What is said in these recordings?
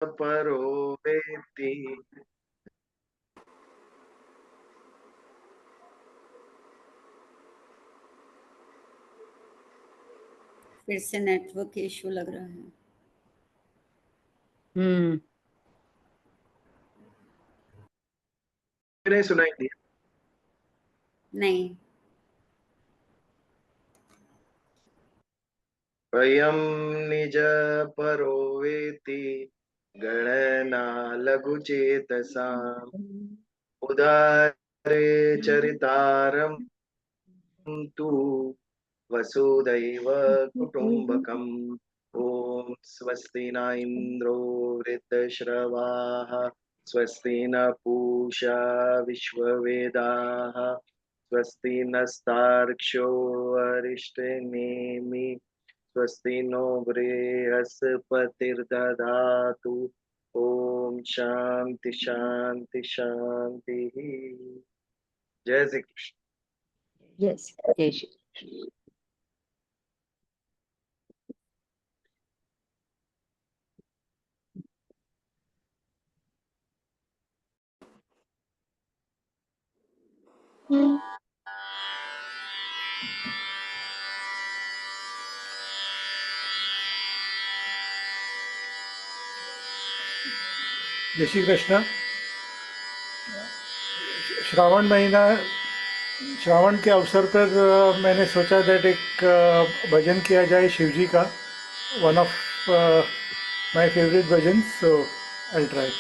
परो वेत्ति। फिर से नेटवर्क इशू लग रहा है। नहीं सुनाई दिया। नहीं। वयं निज परो वेति गणना लघुचेतसाम् उदारे चरितारं तु वसुदैव कुटुम्बकम्। ॐ स्वस्ति न इन्द्रो वृद्धश्रवाः स्वस्ति न पूषा विश्ववेदाः स्वस्ति नस्तार्क्ष्यो अरिष्टनेमि स्वस्ति नो बृहस्पतिर्दधातु। ओम शांति शांति शांति। जय श्री कृष्ण। Yes, जय श्री कृष्ण। जय श्री कृष्ण। श्रावण महीना, श्रावण के अवसर पर मैंने सोचा दैट एक भजन किया जाए शिव जी का, one of my favourite bhajan, so I try.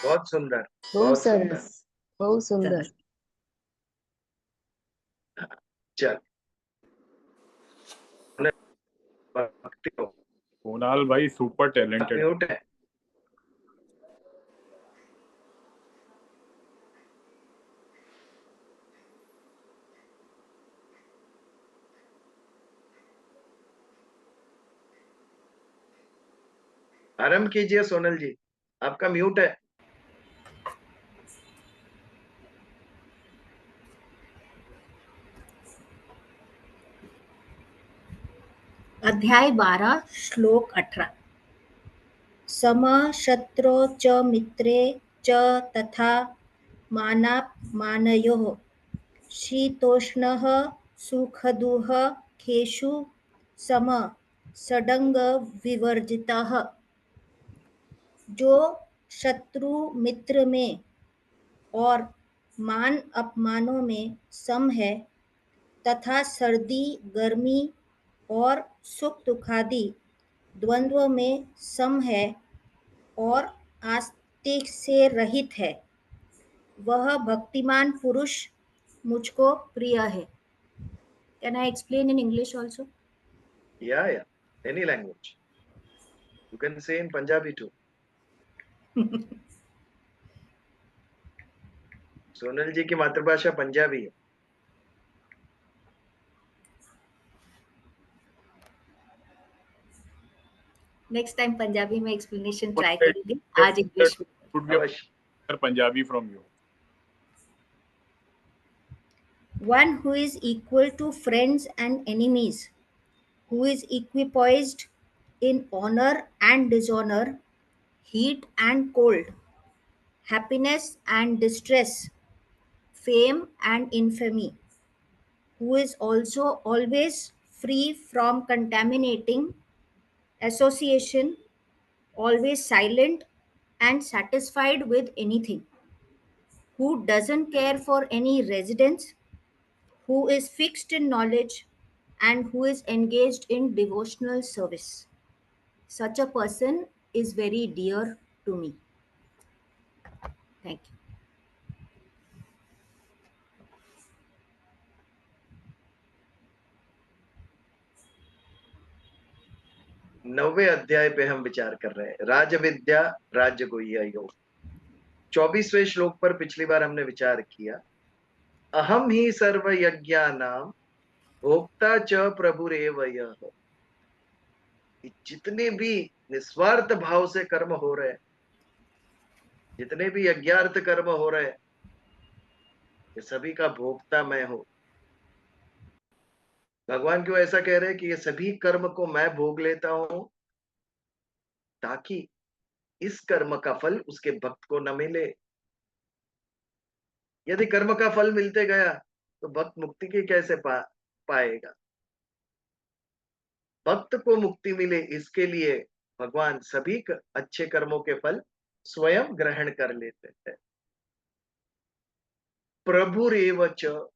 बहुत सुंदर, बहुत बहुत सुंदर। सरस, बहुत सुंदर। चल भक्ति हो, कुणाल भाई सुपर टैलेंटेड। म्यूट है। आरंभ कीजिए सोनल जी, आपका म्यूट है। अध्याय 12 श्लोक 18। सम शत्रौ च मित्रे च तथा मानापमानयोः शीतोष्णः सुखदुःखेषु सम सडंग विवर्जितः। जो शत्रु मित्र में और मान अपमानों में सम है तथा सर्दी गर्मी और सुख दुखादि द्वंद्व में सम है और आस्तिक से रहित है, वह भक्तिमान पुरुष मुझको प्रिय है। Can I explain in English also? या any language, you can say in Punjabi too. Sonal ji की मातृभाषा पंजाबी है। नेक्स्ट टाइम पंजाबी में एक्सप्लेनेशन ट्राई करूंगी, आज इंग्लिश में। Would be a Punjabi from you. One who is equal to friends and enemies, who is equipoised in honor and dishonor, heat and cold, happiness and distress, fame and infamy, who is also always free from contaminating association, always silent and satisfied with anything, who doesn't care for any residence, who is fixed in knowledge, and who is engaged in devotional service. Such a person is very dear to me. Thank you. नौवे अध्याय पे हम विचार कर रहे हैं, राज विद्या राज्य गुह्य योग। 24वें श्लोक पर पिछली बार हमने विचार किया, अहम ही सर्व यज्ञानाम भोक्ता च प्रभुरेव यः। जितने भी निस्वार्थ भाव से कर्म हो रहे हैं, जितने भी यज्ञार्थ कर्म हो रहे हैं, ये सभी का भोक्ता मैं हूं। भगवान क्यों ऐसा कह रहे हैं कि ये सभी कर्म को मैं भोग लेता हूं, ताकि इस कर्म का फल उसके भक्त को न मिले। यदि कर्म का फल मिलते गया तो भक्त मुक्ति की कैसे पाएगा। भक्त को मुक्ति मिले, इसके लिए भगवान सभी अच्छे कर्मों के फल स्वयं ग्रहण कर लेते हैं। प्रभुरेव च,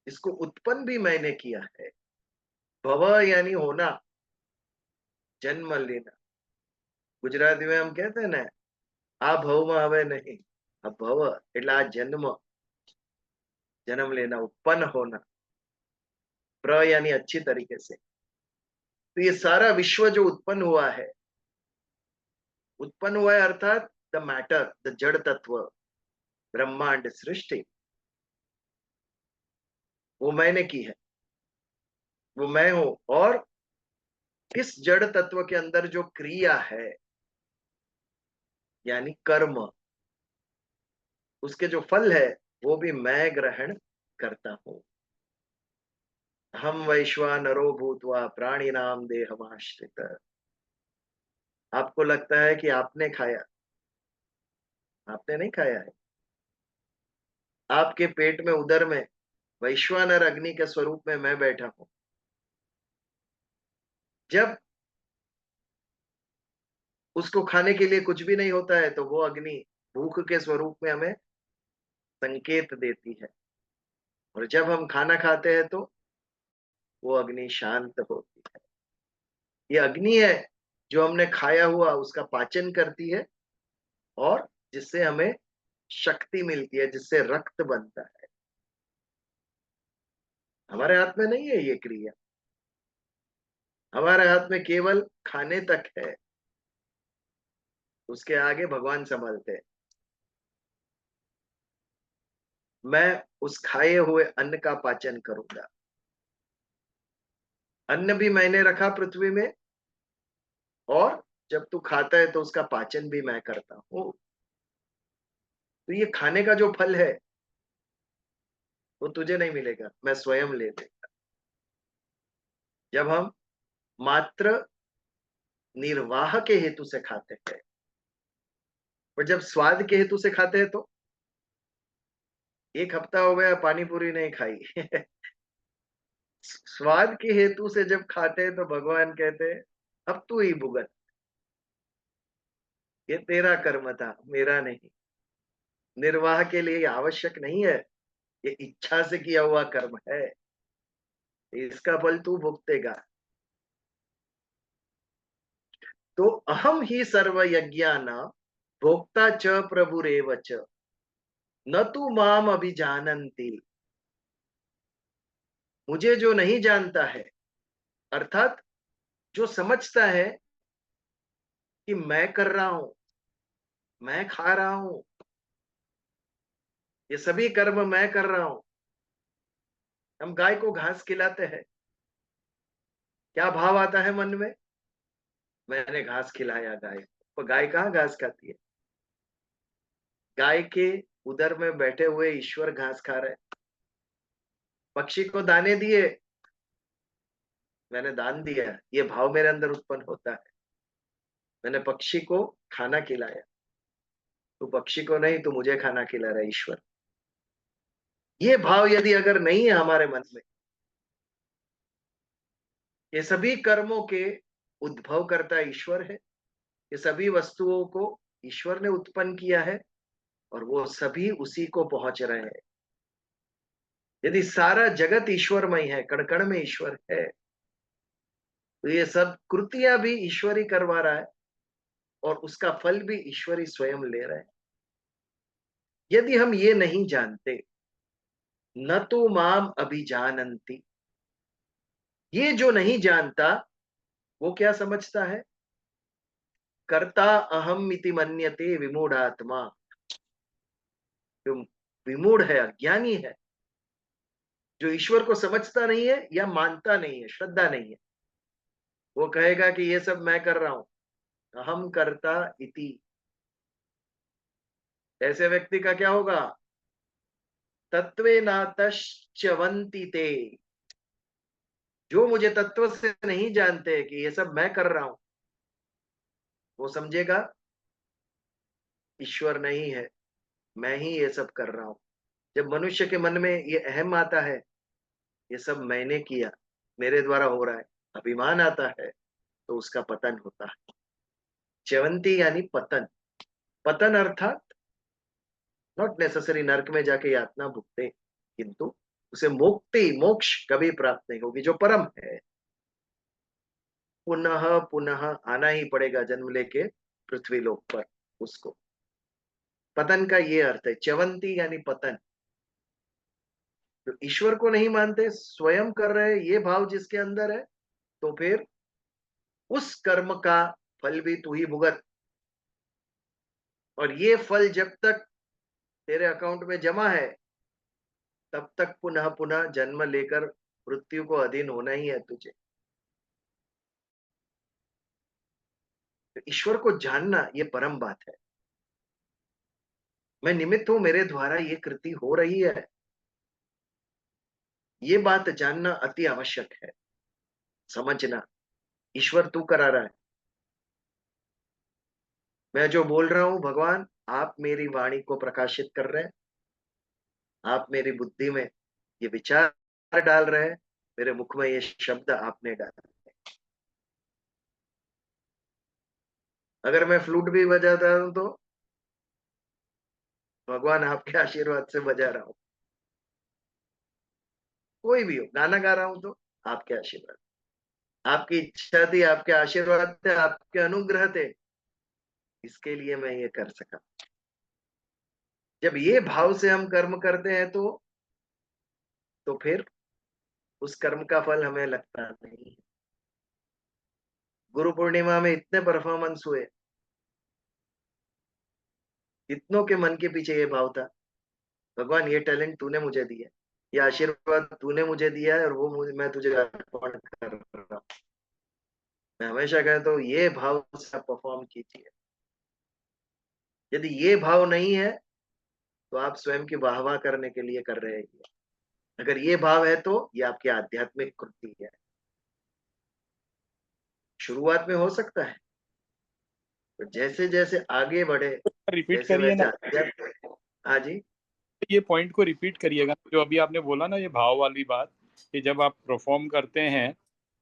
इसको उत्पन्न भी मैंने किया है। भव यानी होना, जन्म लेना। गुजराती में हम कहते हैं ना, आ भव में हवे नहीं, अब भव એટલે આ जन्म लेना, उत्पन्न होना। प्र यानी अच्छी तरीके से। तो ये सारा विश्व जो उत्पन्न हुआ है अर्थात द मैटर, द जड़ तत्व, ब्रह्मांड सृष्टि, वो मैंने की है, वो मैं हूं। और इस जड़ तत्व के अंदर जो क्रिया है यानी कर्म, उसके जो फल है वो भी मैं ग्रहण करता हूं। हम वैश्वानरो भूत्वा प्राणी नाम देहमाश्रित। आपको लगता है कि आपने खाया, आपने नहीं खाया है। आपके पेट में, उदर में वैश्वानर अग्नि के स्वरूप में मैं बैठा हूं। जब उसको खाने के लिए कुछ भी नहीं होता है तो वो अग्नि भूख के स्वरूप में हमें संकेत देती है, और जब हम खाना खाते हैं तो वो अग्नि शांत होती है। ये अग्नि है जो हमने खाया हुआ उसका पाचन करती है, और जिससे हमें शक्ति मिलती है, जिससे रक्त बनता है। हमारे हाथ में नहीं है ये क्रिया, हमारे हाथ में केवल खाने तक है, उसके आगे भगवान संभालते हैं। मैं उस खाए हुए अन्न का पाचन करूंगा। अन्न भी मैंने रखा पृथ्वी में, और जब तू खाता है तो उसका पाचन भी मैं करता हूं। तो ये खाने का जो फल है वो तुझे नहीं मिलेगा, मैं स्वयं ले लेगा। जब हम मात्र निर्वाह के हेतु से खाते हैं, और जब स्वाद के हेतु से खाते हैं तो एक हफ्ता हो गया पानी पूरी नहीं खाई स्वाद के हेतु से जब खाते हैं तो भगवान कहते हैं अब तू ही भुगत, ये तेरा कर्म था, मेरा नहीं। निर्वाह के लिए ये आवश्यक नहीं है, ये इच्छा से किया हुआ कर्म है, इसका फल तू भुगतेगा। तो अहम ही सर्व यज्ञाना भोक्ता च प्रभुरेव च न तू माम अभिजानन्ति। मुझे जो नहीं जानता है, अर्थात जो समझता है कि मैं कर रहा हूं, मैं खा रहा हूं, ये सभी कर्म मैं कर रहा हूं। हम गाय को घास खिलाते हैं, क्या भाव आता है मन में? मैंने घास खिलाया गाय को। तो गाय कहाँ घास खाती है? गाय के उदर में बैठे हुए ईश्वर घास खा रहे। पक्षी को दाने दिए, मैंने दान दिया, ये भाव मेरे अंदर उत्पन्न होता है। मैंने पक्षी को खाना खिलाया, तो पक्षी को नहीं, तो मुझे खाना खिला रहा है ईश्वर। ये भाव यदि अगर नहीं है हमारे मन में, ये सभी कर्मों के उद्भव करता ईश्वर है, ये सभी वस्तुओं को ईश्वर ने उत्पन्न किया है, और वो सभी उसी को पहुंच रहे हैं। यदि सारा जगत ईश्वरमय है, कण कण में ईश्वर है, तो ये सब कृतियां भी ईश्वर ही करवा रहा है, और उसका फल भी ईश्वर ही स्वयं ले रहा है। यदि हम ये नहीं जानते, न तो माम अभिजानन्ति, ये जो नहीं जानता वो क्या समझता है? कर्ता अहम इति मन्यते विमूढ़ात्मा। जो विमूढ़ है, अज्ञानी है, जो ईश्वर को समझता नहीं है या मानता नहीं है, श्रद्धा नहीं है, वो कहेगा कि ये सब मैं कर रहा हूं, अहम कर्ता इति। ऐसे व्यक्ति का क्या होगा? तत्वे नातश्च्यवन्ति ते। जो मुझे तत्व से नहीं जानते कि ये सब मैं कर रहा हूं, वो समझेगा ईश्वर नहीं है, मैं ही ये सब कर रहा हूं। जब मनुष्य के मन में ये अहम आता है, ये सब मैंने किया, मेरे द्वारा हो रहा है, अभिमान आता है, तो उसका पतन होता है। च्यवंती यानी पतन। पतन अर्थात नॉट नेसेसरी नरक में जाके यातना भुगते, किंतु उसे मुक्ति, मोक्ष कभी प्राप्त नहीं होगी, जो परम है। पुनः पुनः आना ही पड़ेगा जन्म लेके पृथ्वी लोक पर उसको। पतन का ये अर्थ है, च्यवंती यानी पतन। तो ईश्वर को नहीं मानते, स्वयं कर रहे, ये भाव जिसके अंदर है, तो फिर उस कर्म का फल भी तू ही भुगत। और ये फल जब तक तेरे अकाउंट में जमा है, तब तक पुनः पुनः जन्म लेकर मृत्यु को अधीन होना ही है तुझे। तो ईश्वर को जानना ये परम बात है। मैं निमित्त हूं, मेरे द्वारा ये कृति हो रही है, ये बात जानना अति आवश्यक है। समझना, ईश्वर तू करा रहा है, मैं जो बोल रहा हूं भगवान आप मेरी वाणी को प्रकाशित कर रहे हैं, आप मेरी बुद्धि में ये विचार डाल रहे हैं, मेरे मुख में ये शब्द आपने डाले। अगर मैं फ्लूट भी बजाता हूं तो भगवान आपके आशीर्वाद से बजा रहा हूं। कोई भी हो, गाना गा रहा हूं तो आपके आशीर्वाद, आपकी इच्छा थी, आपके आशीर्वाद थे, आपके अनुग्रह थे, इसके लिए मैं ये कर सका। जब ये भाव से हम कर्म करते हैं तो फिर उस कर्म का फल हमें लगता नहीं है। गुरु पूर्णिमा में इतने परफॉर्मेंस हुए, इतनों के मन के पीछे ये भाव था, भगवान ये टैलेंट तूने मुझे दिया, ये आशीर्वाद तूने मुझे दिया है और वो मैं तुझे अर्पण कर रहा हूं। मैं हमेशा कहता हूं ये भाव से आप परफॉर्म कीजिए। यदि ये भाव नहीं है तो आप स्वयं की वाहवाह करने के लिए कर रहे हैं। अगर ये भाव है तो ये आपकी आध्यात्मिक कृति है। शुरुआत में हो सकता है, तो जैसे जैसे आगे बढ़े, रिपीट जैसे करिए वैसे ना, आध्यात्मिक। हाँ जी, ये पॉइंट को रिपीट करिएगा जो अभी आपने बोला ना, ये भाव वाली बात, कि जब आप परफॉर्म करते हैं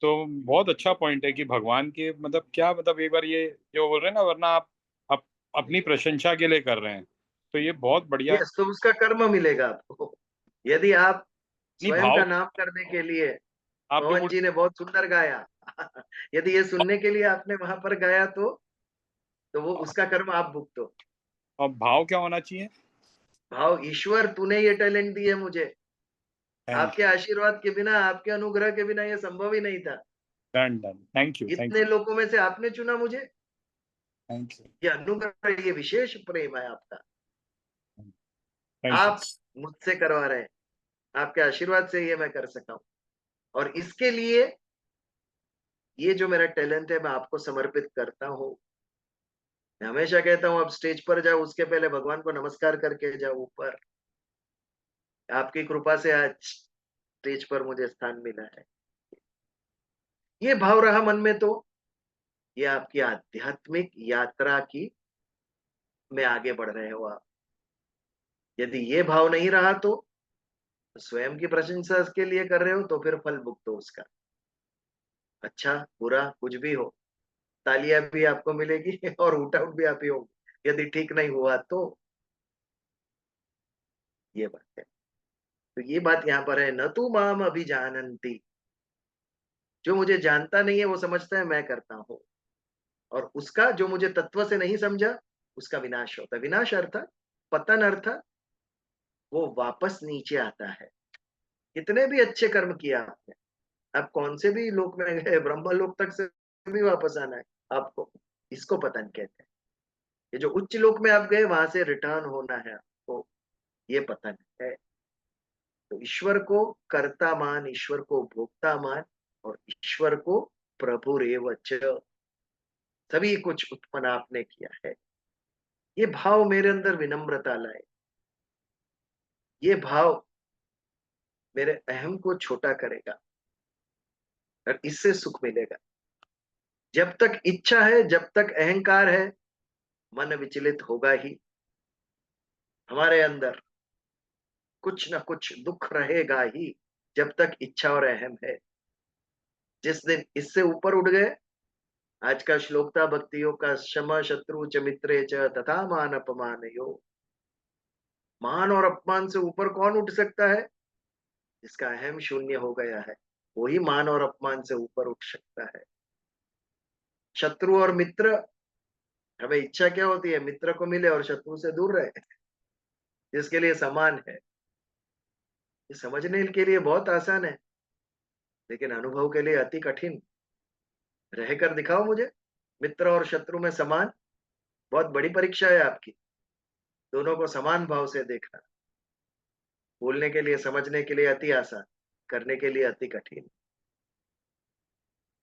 तो बहुत अच्छा पॉइंट है कि भगवान के मतलब क्या, मतलब एक बार ये जो बोल रहे हैं ना, वरना आप अपनी प्रशंसा के लिए कर रहे हैं, तो ये बहुत बढ़िया यस, तो उसका कर्म मिलेगा आपको। यदि आप नहीं स्वयं भाव। का नाम करने के लिए, आप जो पवन जी ने बहुत सुंदर गाया यदि ये सुनने के लिए आपने वहां पर गाया तो वो उसका कर्म आप भुगतो। अब भाव क्या होना चाहिए? भाव, ईश्वर तूने ये टैलेंट दिए मुझे, थैंक आपके आशीर्वाद के बिना, आपके अनुग्रह के बिना ये संभव ही नहीं था। Done done, thank you, thank इतने लोगों में से आपने चुना मुझे, थैंक यू, ये अनुग्रह, ये विशेष प्रेम है आपका। Thank you. आप मुझसे करवा रहे हैं, आपके आशीर्वाद से ये मैं कर सका हूं। और इसके लिए ये जो मेरा टैलेंट है मैं आपको समर्पित करता हूँ। मैं हमेशा कहता हूँ, आप स्टेज पर जाओ उसके पहले भगवान को नमस्कार करके जाओ ऊपर। आपकी कृपा से आज स्टेज पर मुझे स्थान मिला है। ये भाव रहा मन में तो ये आपकी आध्यात्मिक यात्रा की में आगे बढ़ रहे हो आप। यदि ये भाव नहीं रहा तो स्वयं की प्रशंसा के लिए कर रहे हो तो फिर फल भुगतो उसका। अच्छा बुरा कुछ भी हो, तालियां भी आपको मिलेगी और उठ आउट भी आप ही होंगे यदि ठीक नहीं हुआ तो। ये बात है। तो ये बात यहाँ पर है, न तू माम अभिजानंती। जो मुझे जानता नहीं है वो समझता है मैं करता हूं, और उसका जो मुझे तत्व से नहीं समझा उसका विनाश होता है। विनाश अर्थात पतन, अर्थात वो वापस नीचे आता है। कितने भी अच्छे कर्म किया आपने, आप कौन से भी लोक में गए, ब्रह्म लोक तक से भी वापस आना है आपको। इसको पतन कहते हैं। ये जो उच्च लोक में आप गए वहां से रिटर्न होना है आपको, ये पतन है। तो ईश्वर को कर्ता मान, ईश्वर को भोक्ता मान, और ईश्वर को प्रभु रेवच, सभी कुछ उत्पन्न आपने किया है। ये भाव मेरे अंदर विनम्रता लाए। ये भाव मेरे अहम को छोटा करेगा और इससे सुख मिलेगा। जब तक इच्छा है, जब तक अहंकार है, मन विचलित होगा ही। हमारे अंदर कुछ ना कुछ दुख रहेगा ही जब तक इच्छा और अहम है। जिस दिन इससे ऊपर उठ गए, आज का श्लोक था भक्ति योग का, क्षमा शत्रु च मित्रे च तथा मान अपमान यो। मान और अपमान से ऊपर कौन उठ सकता है? जिसका अहम शून्य हो गया है, वही मान और अपमान से ऊपर उठ सकता है। शत्रु और मित्र, हमें इच्छा क्या होती है? मित्र को मिले और शत्रु से दूर रहे, जिसके लिए समान है। ये समझने के लिए बहुत आसान है, लेकिन अनुभव के लिए अति कठिन। रहकर दिखाओ मुझे मित्र और शत्रु में समान। बहुत बड़ी परीक्षा है आपकी, दोनों को समान भाव से देखना। बोलने के लिए, समझने के लिए अति आसान, करने के लिए अति कठिन।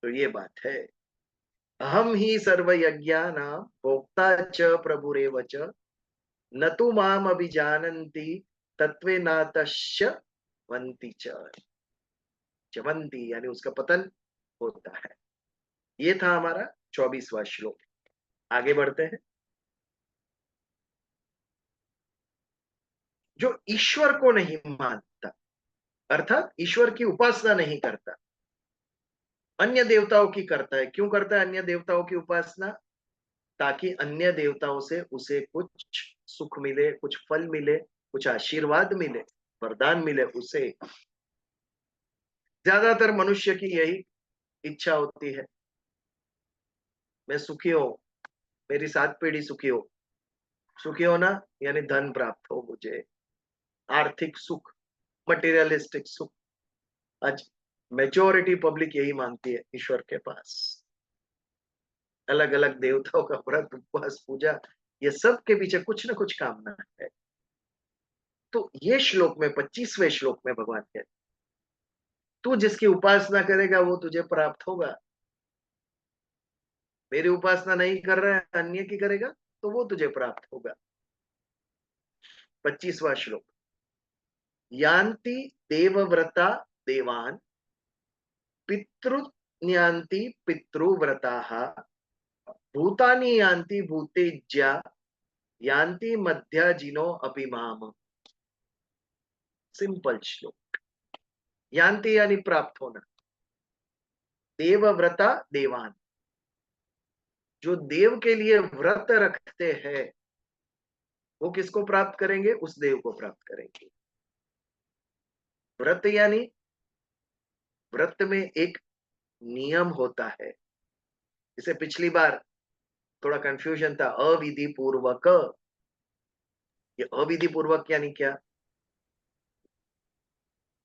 तो ये बात है। अहम ही सर्व यज्ञानां भोक्ता च प्रभुरेव च, न तु माम अभिजानन्ति तत्त्वेनातश्च वन्ति च। चवंती यानी उसका पतन होता है। ये था हमारा 24वां श्लोक। आगे बढ़ते हैं। जो ईश्वर को नहीं मानता, अर्थात ईश्वर की उपासना नहीं करता, अन्य देवताओं की करता है। क्यों करता है अन्य देवताओं की उपासना? ताकि अन्य देवताओं से उसे कुछ सुख मिले, कुछ फल मिले, कुछ आशीर्वाद मिले, वरदान मिले उसे। ज्यादातर मनुष्य की यही इच्छा होती है, मैं सुखी हूं, मेरी 7 पीढ़ी सुखी हो। सुखी होना यानी धन प्राप्त हो मुझे, आर्थिक सुख, मटेरियलिस्टिक सुख। आज मेजॉरिटी पब्लिक यही मांगती है ईश्वर के पास। अलग अलग देवताओं का व्रत, उपवास, पूजा, ये सब के पीछे कुछ ना कुछ कामना है। तो ये श्लोक में 25वें श्लोक में भगवान कहते, तू जिसकी उपासना करेगा वो तुझे प्राप्त होगा। मेरी उपासना नहीं कर रहा है, अन्य की करेगा तो वो तुझे प्राप्त होगा। 25वां श्लोक, यान्ति देवव्रता देवान पितृन्यान्ति पितृव्रताः भूतानि यान्ति भूतेज्या यान्ति मध्याजिनो अपि माम। सिंपल श्लोक। यान्ति यानी प्राप्त होना, देवव्रता देवान, जो देव के लिए व्रत रखते हैं वो किसको प्राप्त करेंगे? उस देव को प्राप्त करेंगे। व्रत यानी व्रत में एक नियम होता है। इसे पिछली बार थोड़ा कंफ्यूजन था, अविधि पूर्वक। ये अविधि पूर्वक यानी क्या?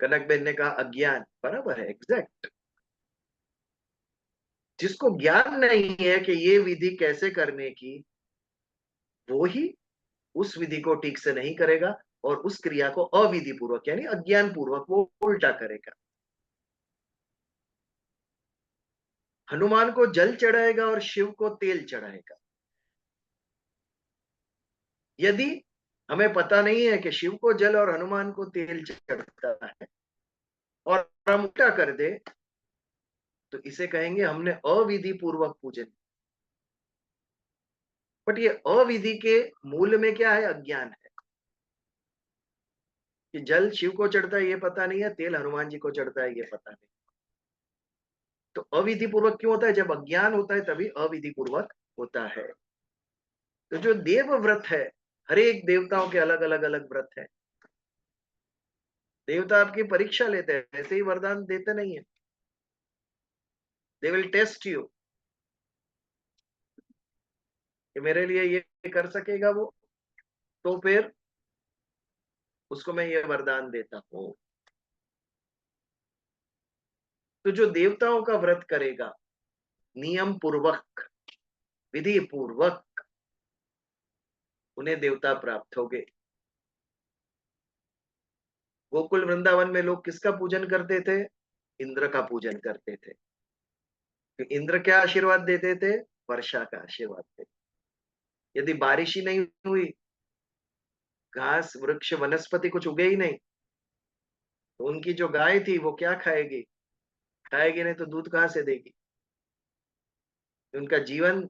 कनक बेन ने कहा अज्ञान, बराबर है, एग्जैक्ट। जिसको ज्ञान नहीं है कि ये विधि कैसे करने की, वो ही उस विधि को ठीक से नहीं करेगा और उस क्रिया को अविधि पूर्वक यानी अज्ञान पूर्वक वो उल्टा करेगा। हनुमान को जल चढ़ाएगा और शिव को तेल चढ़ाएगा। यदि हमें पता नहीं है कि शिव को जल और हनुमान को तेल चढ़ता है और हम उल्टा कर दे तो इसे कहेंगे हमने अविधि पूर्वक पूजन। बट ये अविधि के मूल में क्या है? अज्ञान है। कि जल शिव को चढ़ता है ये पता नहीं है, तेल हनुमान जी को चढ़ता है ये पता नहीं। तो अविधि पूर्वक क्यों होता है? जब अज्ञान होता है तभी अविधि पूर्वक होता है। तो जो देव व्रत है, हर एक देवताओं के अलग अलग अलग व्रत है। देवता आपकी परीक्षा लेते हैं, ऐसे ही वरदान देते नहीं है। दे विल टेस्ट यू कि मेरे लिए ये कर सकेगा वो, तो फिर उसको मैं ये वरदान देता हूं। तो जो देवताओं का व्रत करेगा नियम पूर्वक, विधि पूर्वक, उन्हें देवता प्राप्त होंगे। गोकुल वृंदावन में लोग किसका पूजन करते थे? इंद्र का पूजन करते थे। तो इंद्र क्या आशीर्वाद देते थे? वर्षा का आशीर्वाद देते। यदि बारिश ही नहीं हुई, घास वृक्ष वनस्पति कुछ उगे ही नहीं, तो उनकी जो गाय थी वो क्या खाएगी? खाएगी नहीं तो दूध कहां से देगी? उनका जीवन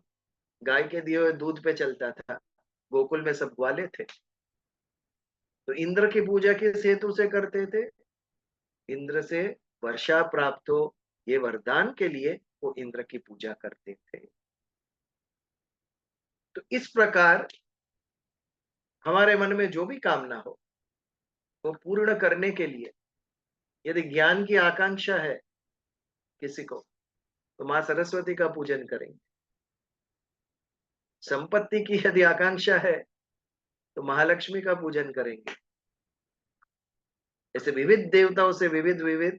गाय के दिए हुए दूध पे चलता था। गोकुल में सब ग्वाले थे। तो इंद्र की पूजा किस हेतु से करते थे? इंद्र से वर्षा प्राप्त हो, ये वरदान के लिए वो इंद्र की पूजा करते थे। तो इस प्रकार हमारे मन में जो भी कामना हो वो पूर्ण करने के लिए यदि ज्ञान की आकांक्षा है किसी को, तो मां सरस्वती का पूजन करेंगे। संपत्ति की यदि आकांक्षा है तो महालक्ष्मी का पूजन करेंगे। ऐसे विविध देवताओं से विविध विविध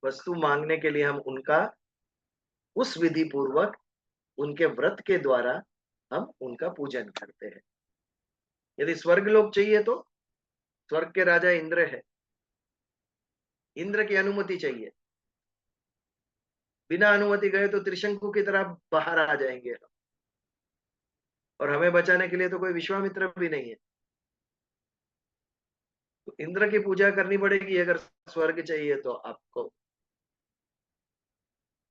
वस्तु मांगने के लिए हम उनका उस विधि पूर्वक, उनके व्रत के द्वारा हम उनका पूजन करते हैं। यदि स्वर्ग लोक चाहिए तो स्वर्ग के राजा इंद्र है, इंद्र की अनुमति चाहिए। बिना अनुमति गए तो त्रिशंकु की तरह बाहर आ जाएंगे हम, और हमें बचाने के लिए तो कोई विश्वामित्र भी नहीं है। तो इंद्र की पूजा करनी पड़ेगी अगर स्वर्ग चाहिए तो आपको।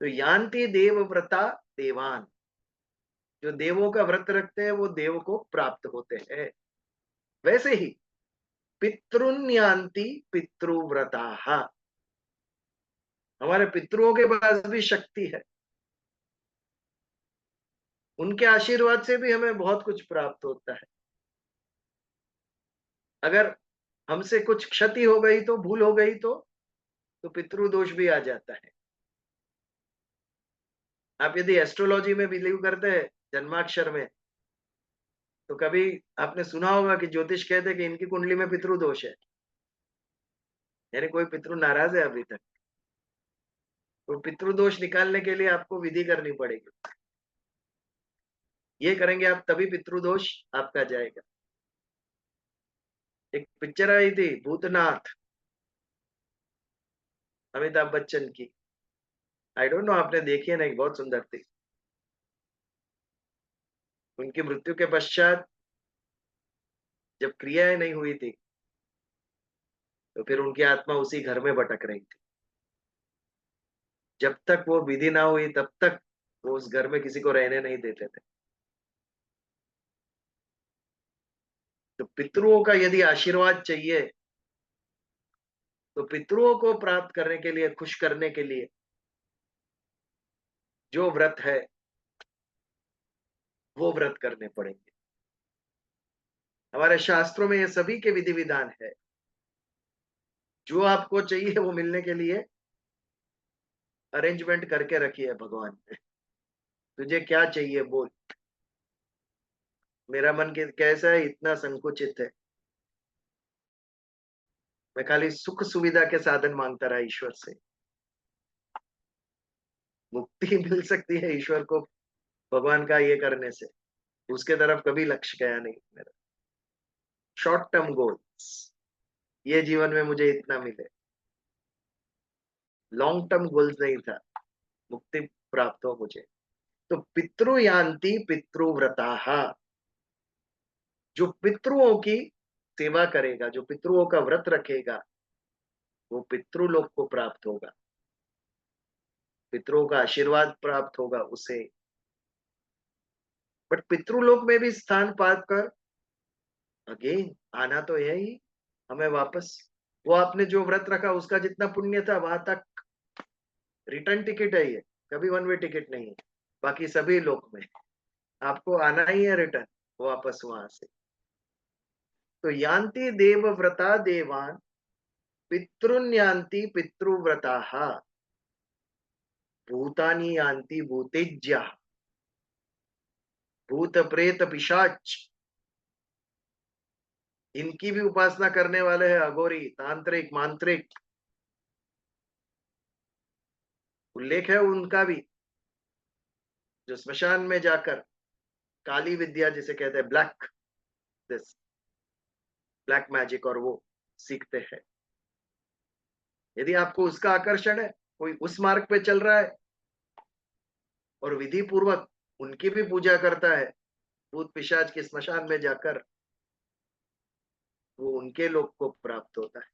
तो यान्ति देव व्रता देवान, जो देवों का व्रत रखते हैं वो देव को प्राप्त होते हैं। वैसे ही पितृन्यान्ति पितृव्रताः, हमारे पितरों के पास भी शक्ति है, उनके आशीर्वाद से भी हमें बहुत कुछ प्राप्त होता है। अगर हमसे कुछ क्षति हो गई तो, भूल हो गई तो पितृदोष भी आ जाता है। आप यदि एस्ट्रोलॉजी में बिलीव करते हैं, जन्माक्षर में। तो कभी आपने सुना होगा कि ज्योतिष कहते कि इनकी कुंडली में पितृदोष है, यानी कोई पितृ नाराज है अभी तक। तो पितृदोष निकालने के लिए आपको विधि करनी पड़ेगी। ये करेंगे आप तभी पितृदोष आपका जाएगा। एक पिक्चर आई थी भूतनाथ, अमिताभ बच्चन की। आई डोंट नो आपने देखी है नहीं, बहुत सुंदर थी। उनकी मृत्यु के पश्चात जब क्रियाएं नहीं हुई थी तो फिर उनकी आत्मा उसी घर में भटक रही थी। जब तक वो विधि ना हुई तब तक वो उस घर में किसी को रहने नहीं देते थे। तो पितरुओं का यदि आशीर्वाद चाहिए तो पितरुओं को प्राप्त करने के लिए, खुश करने के लिए जो व्रत है वो व्रत करने पड़ेंगे। हमारे शास्त्रों में ये सभी के विधि विधान है। जो आपको चाहिए वो मिलने के लिए अरेंजमेंट करके रखी है भगवान ने। तुझे क्या चाहिए बोल। मेरा मन कैसा है, इतना संकुचित है। मैं खाली सुख सुविधा के साधन मांगता रहा ईश्वर से। मुक्ति मिल सकती है ईश्वर को भगवान का ये करने से, उसके तरफ कभी लक्ष्य गया नहीं मेरा। शॉर्ट टर्म गोल्स, ये जीवन में मुझे इतना मिले। लॉन्ग टर्म गोल्स नहीं था, मुक्ति प्राप्त हो मुझे। तो पितृयान्ति पितृव्रताः, जो पितृओं की सेवा करेगा, जो पितृओं का व्रत रखेगा, वो पितृलोक को प्राप्त होगा, पितरों का आशीर्वाद प्राप्त होगा उसे। बट पितृलोक में भी स्थान पाकर अगेन आना तो है ही हमें वापस। वो आपने जो व्रत रखा उसका जितना पुण्य था वहां तक रिटर्न टिकट है, ये कभी वन वे टिकट नहीं है। बाकी सभी लोक में आपको आना ही है रिटर्न वापस वहां से। तो यान्ति देव व्रता देवान पितृन्यान्ति पितृव्रताः भूतानि यान्ति भूतेज्याः, भूत प्रेत पिशाच इनकी भी उपासना करने वाले हैं, अघोरी तांत्रिक मांत्रिक। उल्लेख है उनका भी, जो स्मशान में जाकर काली विद्या जिसे कहते हैं ब्लैक मैजिक, और वो सीखते हैं। यदि आपको उसका आकर्षण है, कोई उस मार्ग पे चल रहा है और विधि पूर्वक उनकी भी पूजा करता है भूत पिशाच के स्मशान में जाकर, वो उनके लोक को प्राप्त होता है।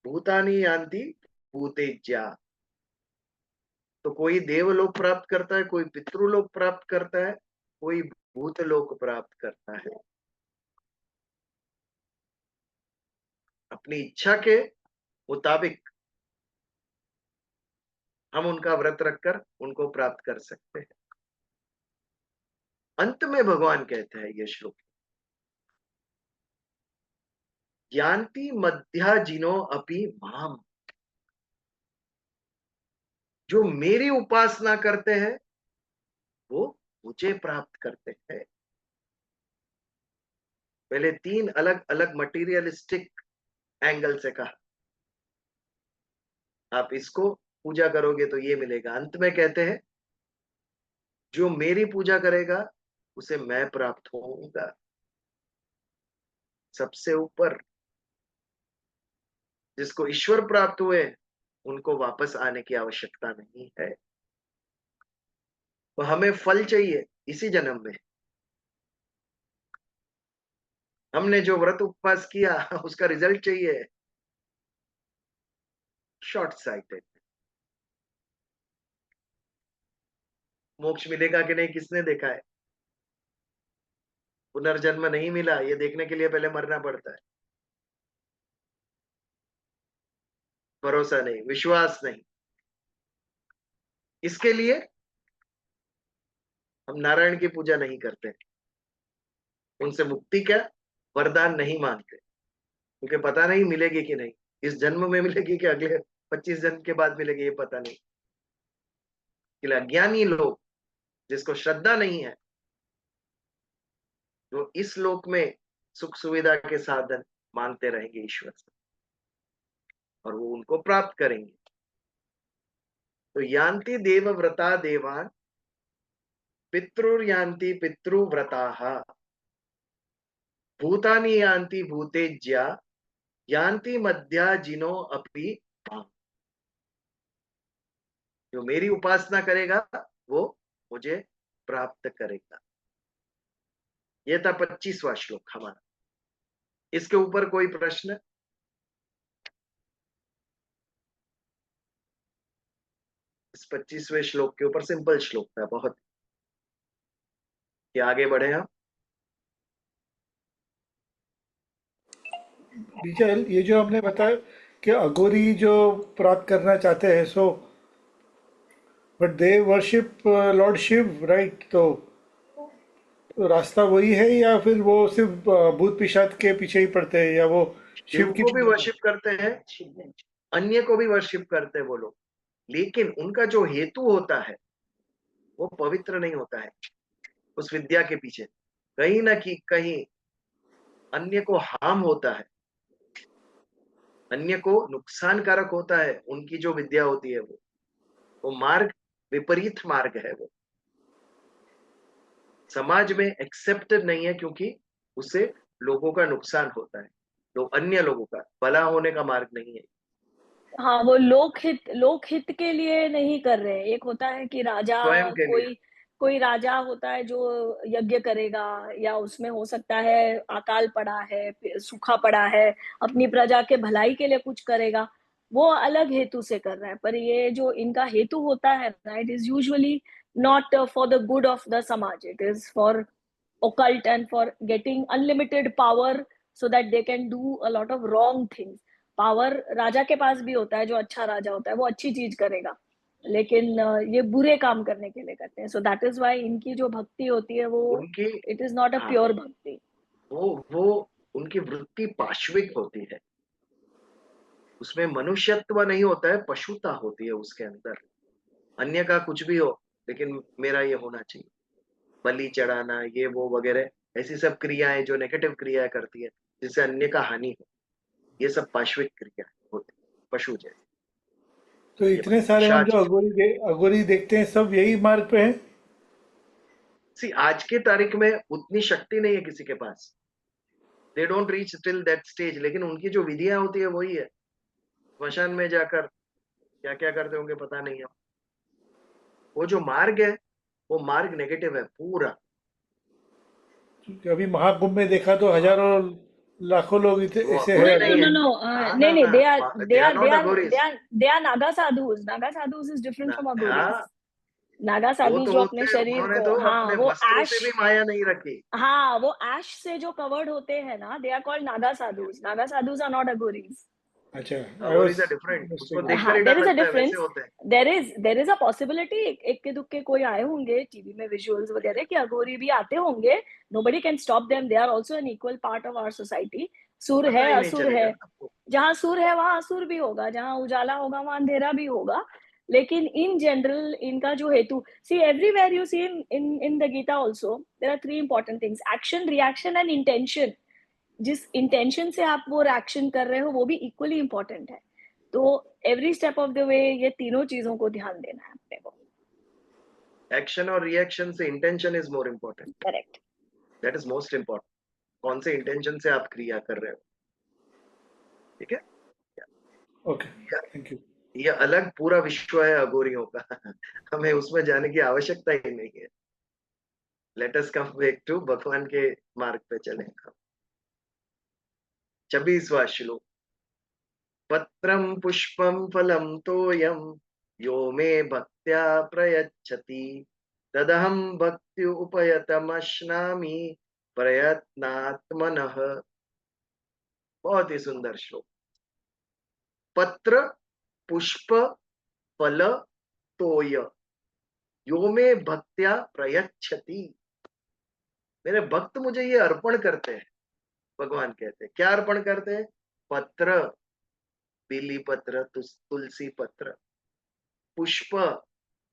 भूतानि यान्ति भूतेज्या। तो कोई देवलोक प्राप्त करता है, कोई पितृलोक प्राप्त करता है, कोई भूतलोक प्राप्त करता है। अपनी इच्छा के मुताबिक हम उनका व्रत रखकर उनको प्राप्त कर सकते हैं। अंत में भगवान कहते हैं ये श्लोक, यान्ति मध्याजिनो अपि माम, जो मेरी उपासना करते हैं वो मुझे प्राप्त करते हैं। पहले 3 अलग अलग मटीरियलिस्टिक एंगल से कहा, आप इसको पूजा करोगे तो ये मिलेगा। अंत में कहते हैं जो मेरी पूजा करेगा उसे मैं प्राप्त होऊंगा। सबसे ऊपर जिसको ईश्वर प्राप्त हुए उनको वापस आने की आवश्यकता नहीं है। तो हमें फल चाहिए इसी जन्म में। हमने जो व्रत उपवास किया उसका रिजल्ट चाहिए, शॉर्ट साइटेड। मोक्ष मिलेगा कि नहीं किसने देखा है? पुनर्जन्म नहीं मिला, ये देखने के लिए पहले मरना पड़ता है। भरोसा नहीं, विश्वास नहीं। इसके लिए हम नारायण की पूजा नहीं करते, उनसे मुक्ति क्या वरदान नहीं मांगते, क्योंकि पता नहीं मिलेगी कि नहीं, इस जन्म में मिलेगी कि अगले 25 जन्म के बाद मिलेगी, ये पता नहीं। अज्ञानी लोग जिसको श्रद्धा नहीं है, वो इस लोक में सुख सुविधा के साधन मांगते रहेंगे ईश्वर से, और वो उनको प्राप्त करेंगे। तो यान्ति देवव्रता देवान पितृर्यान्ति पितृव्रताः भूतानि यान्ति भूतेज्या यान्ति मध्या जिनो अपि माम्। जो मेरी उपासना करेगा वो मुझे प्राप्त करेगा। ये था 25वां श्लोक हमारा। इसके ऊपर कोई प्रश्न? इस 25वें श्लोक के ऊपर सिंपल श्लोक था बहुत। ये आगे बढ़े हम। विजय, ये जो हमने बताया कि अघोरी जो प्राप्त करना चाहते हैं, so but they worship lord Shiva, right? तो रास्ता वही है, या फिर वो सिर्फ भूत पिशाच के पीछे ही पड़ते हैं, या वो शिव की को भी वर्शिप करते हैं, अन्य को भी वर्शिप करते हैं वो लोग, लेकिन उनका जो हेतु होता है वो पवित्र नहीं होता है। उस विद्या के पीछे कहीं ना कहीं अन्य को हार्म होता है, अन्य को नुकसानकारक होता है। उनकी जो विद्या होती है वो मार्ग विपरीत मार्ग है, वो समाज में एक्सेप्टेड नहीं है, क्योंकि उससे लोगों का नुकसान होता है, अन्य लोगों का भला होने का मार्ग नहीं है। हाँ, वो लोकहित के लिए नहीं कर रहे हैं। एक होता है कि राजा, स्वयं के लिए। कोई राजा होता है जो यज्ञ करेगा, या उसमें हो सकता है अकाल पड़ा है, सूखा पड़ा है, अपनी प्रजा के भलाई के लिए कुछ करेगा, वो अलग हेतु से कर रहा है। पर ये जो इनका हेतु होता है ना, it is usually not for the good of the samaj. It is for occult and for getting unlimited power so that they can do a lot of wrong things. Power राजा के पास भी होता है, जो अच्छा राजा होता है वो अच्छी चीज करेगा, लेकिन ये बुरे काम करने के लिए करते हैं। सो दैट इज व्हाई इनकी जो भक्ति होती है वो उनकी it is not a pure भक्ति। वो उनकी वृत्ति पाश्विक होती है, उसमें मनुष्यत्व नहीं होता है, पशुता होती है उसके अंदर। अन्य का कुछ भी हो, लेकिन मेरा ये होना चाहिए, बलि चढ़ाना, ये वो वगैरह, ऐसी सब क्रियाएं जो नेगेटिव क्रियाएं करती है जिससे अन्य का हानि हो, ये सब पाश्विक क्रिया होती है, पशु जैसे। तो इतने सारे हम जो अघोरी देखते हैं, सब यही मार्ग पे हैं। आज के तारीख में उतनी शक्ति नहीं है किसी के पास, they don't reach till that stage, लेकिन उनकी जो विधियां होती है वही है। स्मशान में जाकर क्या क्या करते होंगे पता नहीं है। वो जो मार्ग है वो मार्ग नेगेटिव है पूरा। अभी महाकुंभ में देखा तो हजारों लाखों लोग ऐसे अघोरी हैं। नहीं है। नहीं, they are not Aghoris. they are naga sadhus. Naga sadhus is different from Aghoris. Naga वो साधु तो जो होते अपने हैं, शरीर उन्होंने को, तो हाँ अपने वो वस्त्रों ऐश, से भी माया नहीं रखी। हाँ वो ऐश से जो कवर्ड होते हैं ना, they are called Naga sadhus. Naga sadhus are not Aghoris. अच्छा, अघोरीज आर डिफरेंट, उसको देखकर हाँ, ही देयर डर इज अ लगता है, डिफरेंस। वैसे होते हैं। देयर इज अ पॉसिबिलिटी, इक्के दुक्के कोई आए होंगे टीवी में विजुअल्स वगैरह कि अघोरी भी आते होंगे। Nobody can stop them, they are also an equal part of our society. सुर पता है, ही नहीं असुर चलेगा है, आपको। जहाँ सुर है वहां असुर भी होगा, जहाँ उजाला होगा वहां अंधेरा भी होगा। लेकिन इन जनरल इनका जो हेतु, see everywhere you see in the Gita also there are three important things: action, reaction and intention. जिस इंटेंशन से आप वो एक्शन कर रहे हो वो भी इक्वली इंपॉर्टेंट है। तो every step of the way ये तीनों चीजों को ध्यान देना है अपने को। एक्शन और रिएक्शन से intention is more important. Correct, that is most important. कौन से इंटेंशन से आप क्रिया कर रहे हो, ठीक है। Okay, thank you. ये अलग पूरा विश्व है अघोरियों का हमें उसमें जाने की आवश्यकता ही नहीं है। Let us come back to भगवान के मार्ग पे चले। 26वां श्लोक। पत्रम पुष्पम फलम तोयम यो मे भक्त्या प्रयच्छति तदहम भक्ति उपयतमश्नामि प्रयत्नात्मनः। बहुत ही सुंदर श्लोक। पत्र, पुष्प, फल, तोय, यो मे भक्त्या प्रयच्छति। मेरे भक्त मुझे ये अर्पण करते हैं। भगवान कहते हैं क्या अर्पण करते हैं? पत्र, बेली पत्र, तुलसी पत्र, पुष्प,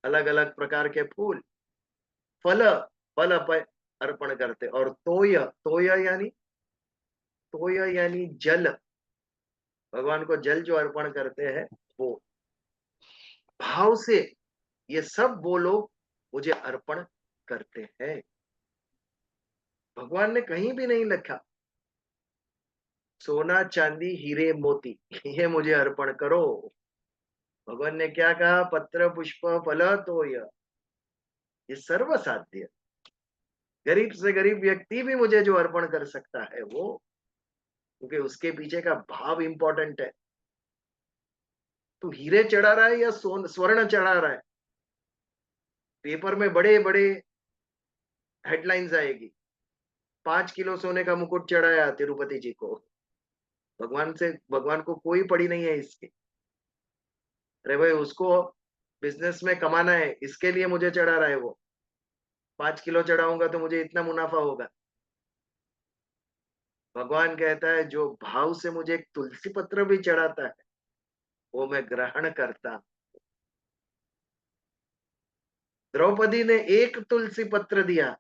अलग अलग प्रकार के फूल, फल फल अर्पण करते। और तोय यानी जल, भगवान को जल जो अर्पण करते हैं वो भाव से, ये सब वो लोग मुझे अर्पण करते हैं। भगवान ने कहीं भी नहीं लिखा सोना चांदी हीरे मोती ये मुझे अर्पण करो। भगवान ने क्या कहा? पत्र पुष्प फल तोय, ये सर्व साध्य। गरीब से गरीब व्यक्ति भी मुझे जो अर्पण कर सकता है वो, क्योंकि उसके पीछे का भाव इंपॉर्टेंट है। तू हीरे चढ़ा रहा है या स्वर्ण चढ़ा रहा है, पेपर में बड़े बड़े हेडलाइंस आएगी, 5 किलो सोने का मुकुट चढ़ाया तिरुपति जी को। भगवान को कोई पड़ी नहीं है इसकी। अरे भाई, उसको बिजनेस में कमाना है, इसके लिए मुझे चढ़ा रहा है वो। 5 किलो चढ़ाऊंगा तो मुझे इतना मुनाफा होगा। भगवान कहता है जो भाव से मुझे एक तुलसी पत्र भी चढ़ाता है वो मैं ग्रहण करता। द्रौपदी ने एक तुलसी पत्र दिया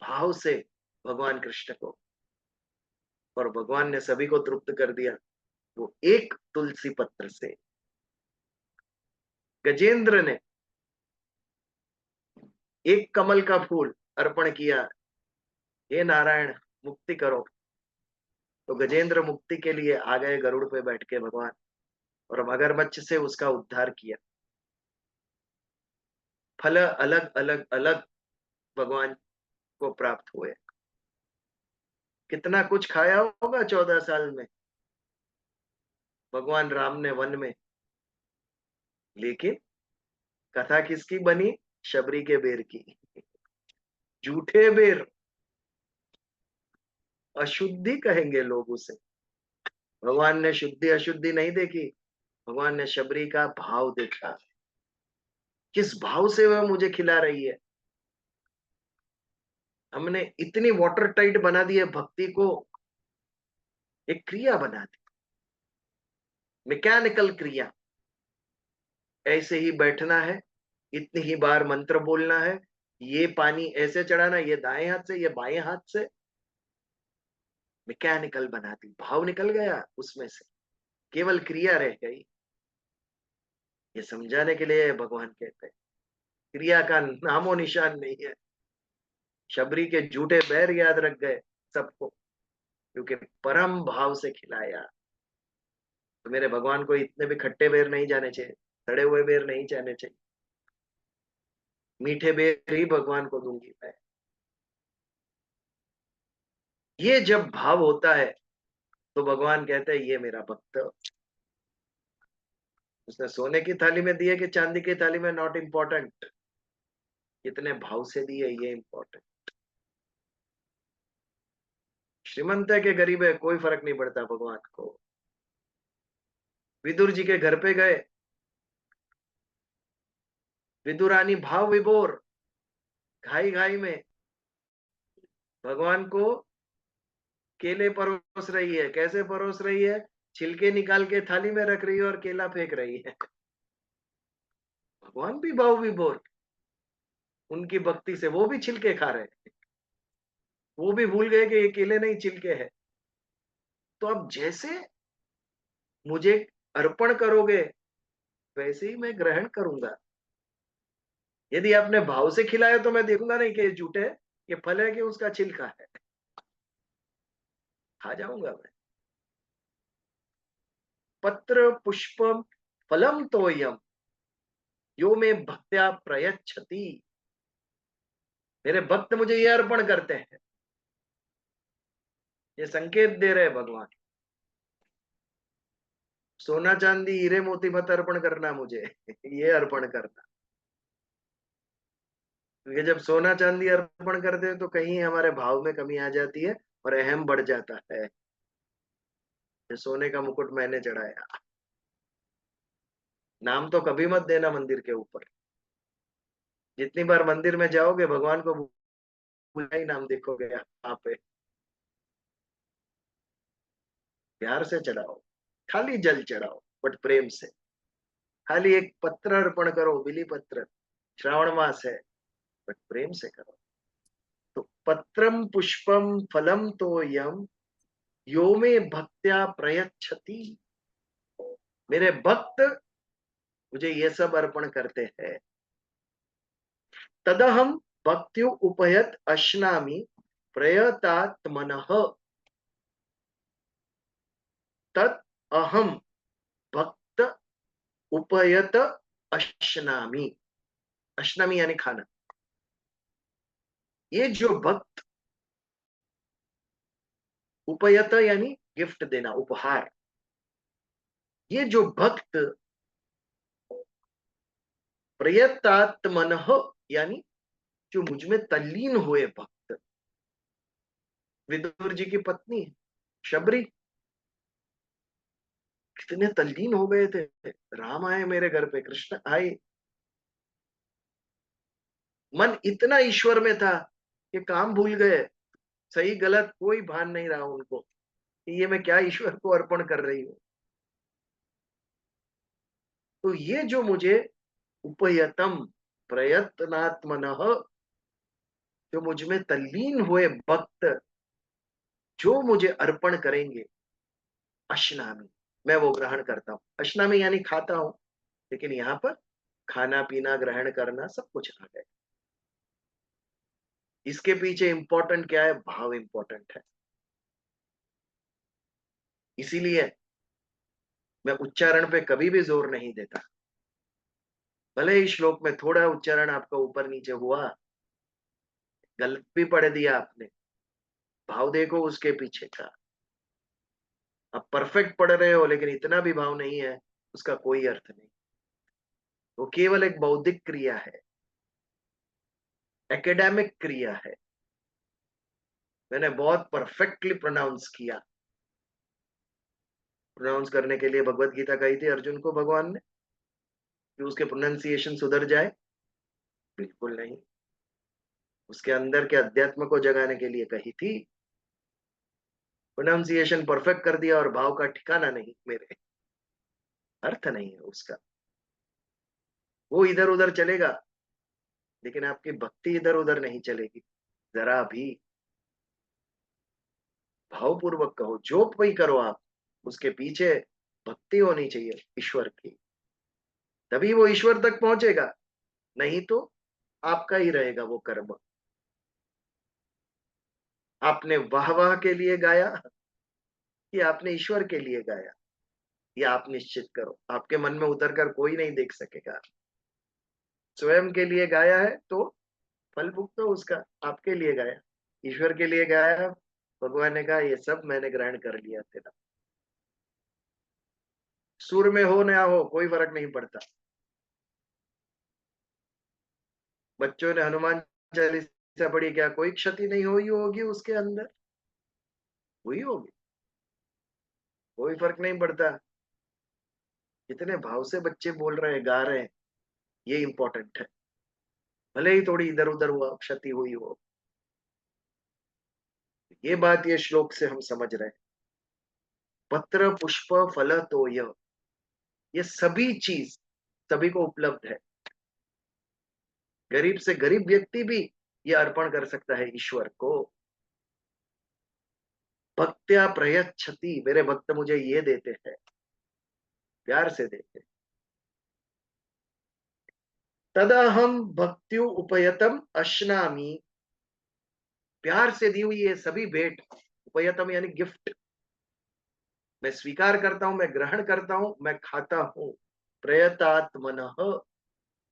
भाव से भगवान कृष्ण को, और भगवान ने सभी को तृप्त कर दिया वो एक तुलसी पत्र से। गजेंद्र ने एक कमल का फूल अर्पण किया, हे नारायण मुक्ति करो, तो गजेंद्र मुक्ति के लिए आ गए गरुड़ पे बैठ के भगवान, और मगरमच्छ से उसका उद्धार किया। फल अलग अलग अलग भगवान को प्राप्त हुए। कितना कुछ खाया होगा 14 साल में भगवान राम ने वन में, लेकिन कथा किसकी बनी? शबरी के बेर की। झूठे बेर, अशुद्धि कहेंगे लोग उसे। भगवान ने शुद्धि अशुद्धि नहीं देखी, भगवान ने शबरी का भाव देखा, किस भाव से वह मुझे खिला रही है। हमने इतनी वाटर टाइट बना दी है भक्ति को, एक क्रिया बना दी, मैकेनिकल क्रिया। ऐसे ही बैठना है, इतनी ही बार मंत्र बोलना है, ये पानी ऐसे चढ़ाना, ये दाएं हाथ से, ये बाएं हाथ से। मैकेनिकल बना दी, भाव निकल गया उसमें से, केवल क्रिया रह गई। ये समझाने के लिए भगवान कहते हैं क्रिया का नामो निशान नहीं है। शबरी के झूठे बैर याद रख गए सबको, क्योंकि परम भाव से खिलाया। तो मेरे भगवान को इतने भी खट्टे बेर नहीं जाने चाहिए, सड़े हुए बेर नहीं जाने चाहिए, मीठे बेर ही भगवान को दूंगी मैं। ये जब भाव होता है तो भगवान कहते हैं ये मेरा भक्त। उसने सोने की थाली में दिए कि चांदी की थाली में, नॉट इम्पोर्टेंट, कितने भाव से दिए ये इम्पोर्टेंट। श्रीमंत है कि गरीब है कोई फर्क नहीं पड़ता भगवान को। विदुर जी के घर पे गए, विदुरानी भाव विभोर घाई घाई में भगवान को केले परोस रही है। कैसे परोस रही है? छिलके निकाल के थाली में रख रही है और केला फेंक रही है। भगवान भी भाव विभोर, उनकी भक्ति से वो भी छिलके खा रहे हैं, वो भी भूल गए कि ये केले नहीं छिलके हैं। तो अब जैसे मुझे अर्पण करोगे वैसे ही मैं ग्रहण करूंगा। यदि आपने भाव से खिलाया तो मैं देखूंगा नहीं कि ये झूठ है, ये फल है कि उसका छिलका है, खा जाऊंगा मैं। पत्र पुष्पम फलम तोयम यो में भक्त्या प्रयच्छति। मेरे भक्त मुझे ये अर्पण करते हैं, ये संकेत दे रहे भगवान। सोना चांदी हीरे मोती मत अर्पण करना मुझे, ये अर्पण करना। क्योंकि जब सोना चांदी अर्पण करते हैं तो कहीं हमारे भाव में कमी आ जाती है और अहम बढ़ जाता है। ये सोने का मुकुट मैंने चढ़ाया, नाम तो कभी मत देना मंदिर के ऊपर। जितनी बार मंदिर में जाओगे भगवान को बुरा ही नाम देखोगे यहाँ पे। प्यार से चढ़ाओ, खाली जल चढ़ाओ बट प्रेम से। खाली एक पत्र अर्पण करो, बिली पत्र, श्रावण मास है, बट प्रेम से करो। तो पत्रम पुष्पम फलम तोयम यो में भक्त्या प्रयच्छति। मेरे भक्त मुझे ये सब अर्पण करते हैं। तदहम भक्त्यु उपयत अश्नामि प्रयतात्मनः। तद अहम भक्त उपयत अश्नामि। अश्नामि यानी खाना। ये जो भक्त, उपयत यानी गिफ्ट देना, उपहार। ये जो भक्त प्रयतात्मनः यानी जो मुझ में तल्लीन हुए भक्त। विदुर जी की पत्नी शबरी कितने तल्लीन हो गए थे। राम आए मेरे घर पे, कृष्ण आए, मन इतना ईश्वर में था कि काम भूल गए। सही गलत कोई भान नहीं रहा उनको कि ये मैं क्या ईश्वर को अर्पण कर रही हूं। तो ये जो मुझे उपयतम प्रयत्नात्मनः, जो मुझ में तल्लीन हुए भक्त जो मुझे अर्पण करेंगे, अश्नामी, मैं वो ग्रहण करता हूं। अश्नामी यानी खाता हूं, लेकिन यहां पर खाना पीना ग्रहण करना सब कुछ आ गया। इसके पीछे इंपॉर्टेंट क्या है? भाव इंपॉर्टेंट है। इसीलिए मैं उच्चारण पे कभी भी जोर नहीं देता। भले ही श्लोक में थोड़ा उच्चारण आपका ऊपर नीचे हुआ, गलत भी पढ़ दिया आपने, भाव देखो उसके पीछे का। आप परफेक्ट पढ़ रहे हो लेकिन इतना भी भाव नहीं है, उसका कोई अर्थ नहीं। वो केवल एक बौद्धिक क्रिया है, एकेडमिक क्रिया है। मैंने बहुत परफेक्टली प्रोनाउंस किया। प्रोनाउंस करने के लिए भगवत गीता कही थी अर्जुन को भगवान ने कि उसके प्रोनाउंसिएशन सुधर जाए? बिल्कुल नहीं। उसके अंदर के अध्यात्म को जगाने के लिए कही थी। प्रोनाउंसिएशन परफेक्ट कर दिया और भाव का ठिकाना नहीं, मेरे अर्थ नहीं है उसका। वो इधर उधर चलेगा, लेकिन आपकी भक्ति इधर उधर नहीं चलेगी जरा भी। भावपूर्वक कहो, जो भी करो आप, उसके पीछे भक्ति होनी चाहिए ईश्वर की, तभी वो ईश्वर तक पहुंचेगा। नहीं तो आपका ही रहेगा वो कर्म। आपने वाह वाह के लिए गाया कि आपने ईश्वर के लिए गाया, ये आप निश्चित करो। आपके मन में उतर कर कोई नहीं देख सकेगा। स्वयं के लिए गाया है तो फल भुगतो उसका। आपके लिए गाया, ईश्वर के लिए गाया, भगवान ने कहा ये सब मैंने ग्रहण कर लिया तेरा। सुर में हो ना हो कोई फर्क नहीं पड़ता। बच्चों ने हनुमान चालीसा पढ़ी, क्या कोई क्षति नहीं हुई होगी उसके अंदर? हुई होगी, कोई फर्क नहीं पड़ता। कितने भाव से बच्चे बोल रहे हैं, गा रहे हैं, ये इंपॉर्टेंट है। भले ही थोड़ी इधर उधर हुआ, क्षति हुई हो, ये बात ये श्लोक से हम समझ रहे हैं। पत्र पुष्प फल तोय, ये सभी चीज सभी को उपलब्ध है। गरीब से गरीब व्यक्ति भी ये अर्पण कर सकता है ईश्वर को। भक्त्या प्रयच्छति, मेरे भक्त मुझे ये देते हैं, प्यार से देते हैं। तदहम भक्त्यु उपयतम अश्नामि, प्यार से दी हुई ये सभी भेंट, उपयतम यानी गिफ्ट, मैं स्वीकार करता हूं, मैं ग्रहण करता हूं, मैं खाता हूं। प्रयतात्मनः,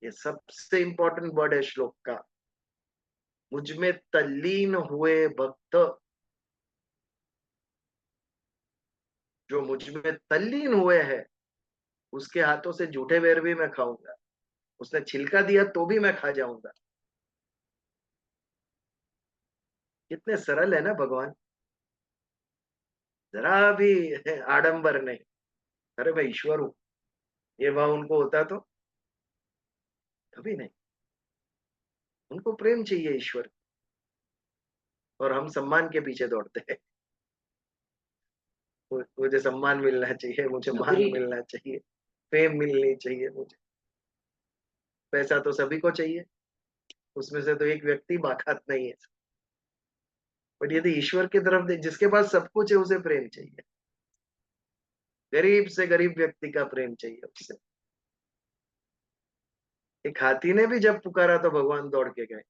ये सबसे इंपॉर्टेंट वर्ड है श्लोक का। मुझ में तल्लीन हुए भक्त, जो मुझ में तल्लीन हुए हैं, उसके हाथों से जूठे बेर भी मैं खाऊंगा। उसने छिलका दिया तो भी मैं खा जाऊंगा। कितने सरल है ना भगवान, जरा भी आडंबर नहीं। अरे मैं ईश्वर हूं, ये भाव उनको होता तो कभी नहीं। उनको प्रेम चाहिए ईश्वर, और हम सम्मान के पीछे दौड़ते हैं। मुझे सम्मान मिलना चाहिए, मुझे मान Agreed. मिलना चाहिए, फेम मिलनी चाहिए मुझे। पैसा तो सभी को चाहिए, उसमें से तो एक व्यक्ति बाकात नहीं है। बट यदि ईश्वर की तरफ जिसके पास सब कुछ है उसे प्रेम चाहिए, गरीब से गरीब व्यक्ति का प्रेम चाहिए उससे। एक हाथी ने भी जब पुकारा तो भगवान दौड़ के गए,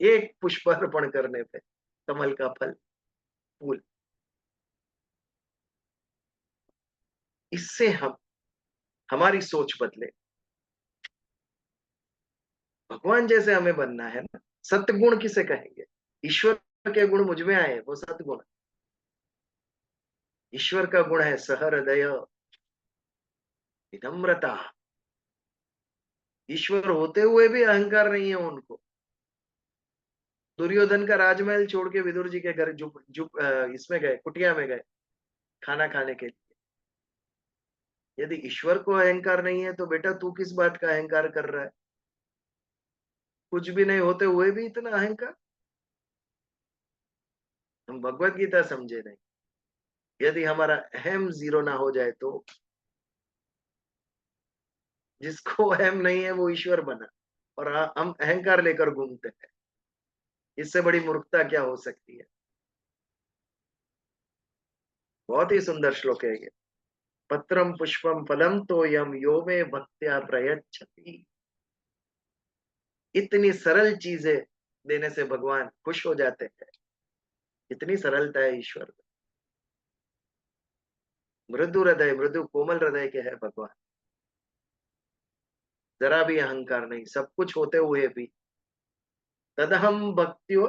एक पुष्प अर्पण करने पे कमल का फल फूल। इससे हमारी सोच बदले, भगवान जैसे हमें बनना है ना। सत्गुण किसे कहेंगे? ईश्वर के गुण मुझ में आए, वो सत्गुण। ईश्वर का गुण है सहृदय, विनम्रता। ईश्वर होते हुए भी अहंकार नहीं है उनको। दुर्योधन का राजमहल छोड़ के विदुर जी के घर इसमें गए, कुटिया में गए खाना खाने के लिए। यदि ईश्वर को अहंकार नहीं है तो बेटा तू किस बात का अहंकार कर रहा है? कुछ भी नहीं होते हुए भी इतना अहंकार। हम भगवत गीता समझे नहीं। यदि हमारा अहम जीरो ना हो जाए तो जिसको अहम नहीं है वो ईश्वर बना, और हम अहंकार लेकर घूमते हैं। इससे बड़ी मूर्खता क्या हो सकती है? बहुत ही सुंदर श्लोक है ये। पत्रम पुष्पम फलम तो यम यो में भक्त्या प्रयच्छति। इतनी सरल चीजें देने से भगवान खुश हो जाते हैं। इतनी सरलता है ईश्वर में। मृदु हृदय, मृदु कोमल हृदय के है भगवान। जरा भी अहंकार नहीं, सब कुछ होते हुए भी। तदहम भक्त्यो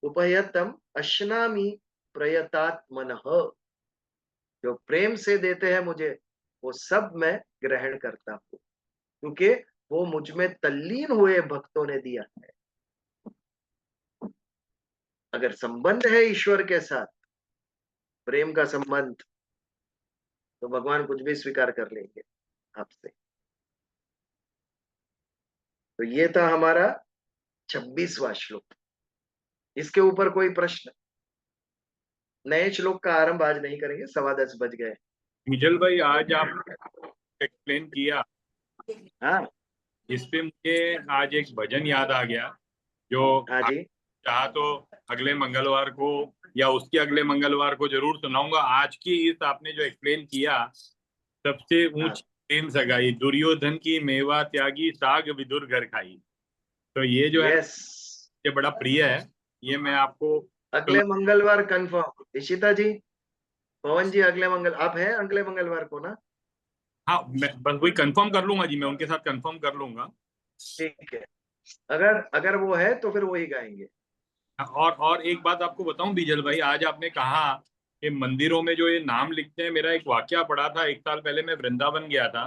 उपयतम अश्नामी प्रयतात्मनः। जो प्रेम से देते हैं मुझे, वो सब मैं ग्रहण करता हूं, क्योंकि वो मुझ में तल्लीन हुए भक्तों ने दिया है। अगर संबंध है ईश्वर के साथ, प्रेम का संबंध, तो भगवान कुछ भी स्वीकार कर लेंगे आपसे। तो ये था हमारा 26वां श्लोक। इसके ऊपर कोई प्रश्न? नए श्लोक का आरंभ आज नहीं करेंगे, 10:15 बज गए। विजल भाई, आज आप एक्सप्लेन किया, हाँ इस पे मुझे आज एक भजन याद आ गया, जो हाँ जी। चाहा तो अगले मंगलवार को या उसके अगले मंगलवार को जरूर सुनाऊंगा। आज की इस आपने जो एक्सप्लेन किया, सबसे ऊंची प्रेम सगाई, दुर्योधन की मेवा त्यागी, साग विदुर घर खाई। तो ये जो है यस, ये बड़ा प्रिय है। ये मैं आपको अगले मंगलवार कंफर्म। इशिता जी, पवन जी, आप हैं अगले मंगलवार को ना? हाँ, मैं बस वही कंफर्म कर लूंगा जी, मैं उनके साथ कंफर्म कर लूंगा। ठीक है, अगर वो है तो फिर वही गाएंगे। और एक बात आपको बताऊं बीजल भाई, आज आपने कहा कि मंदिरों में जो ये नाम लिखते हैं, मेरा एक वाकया पड़ा था। 1 साल पहले मैं वृंदावन गया था,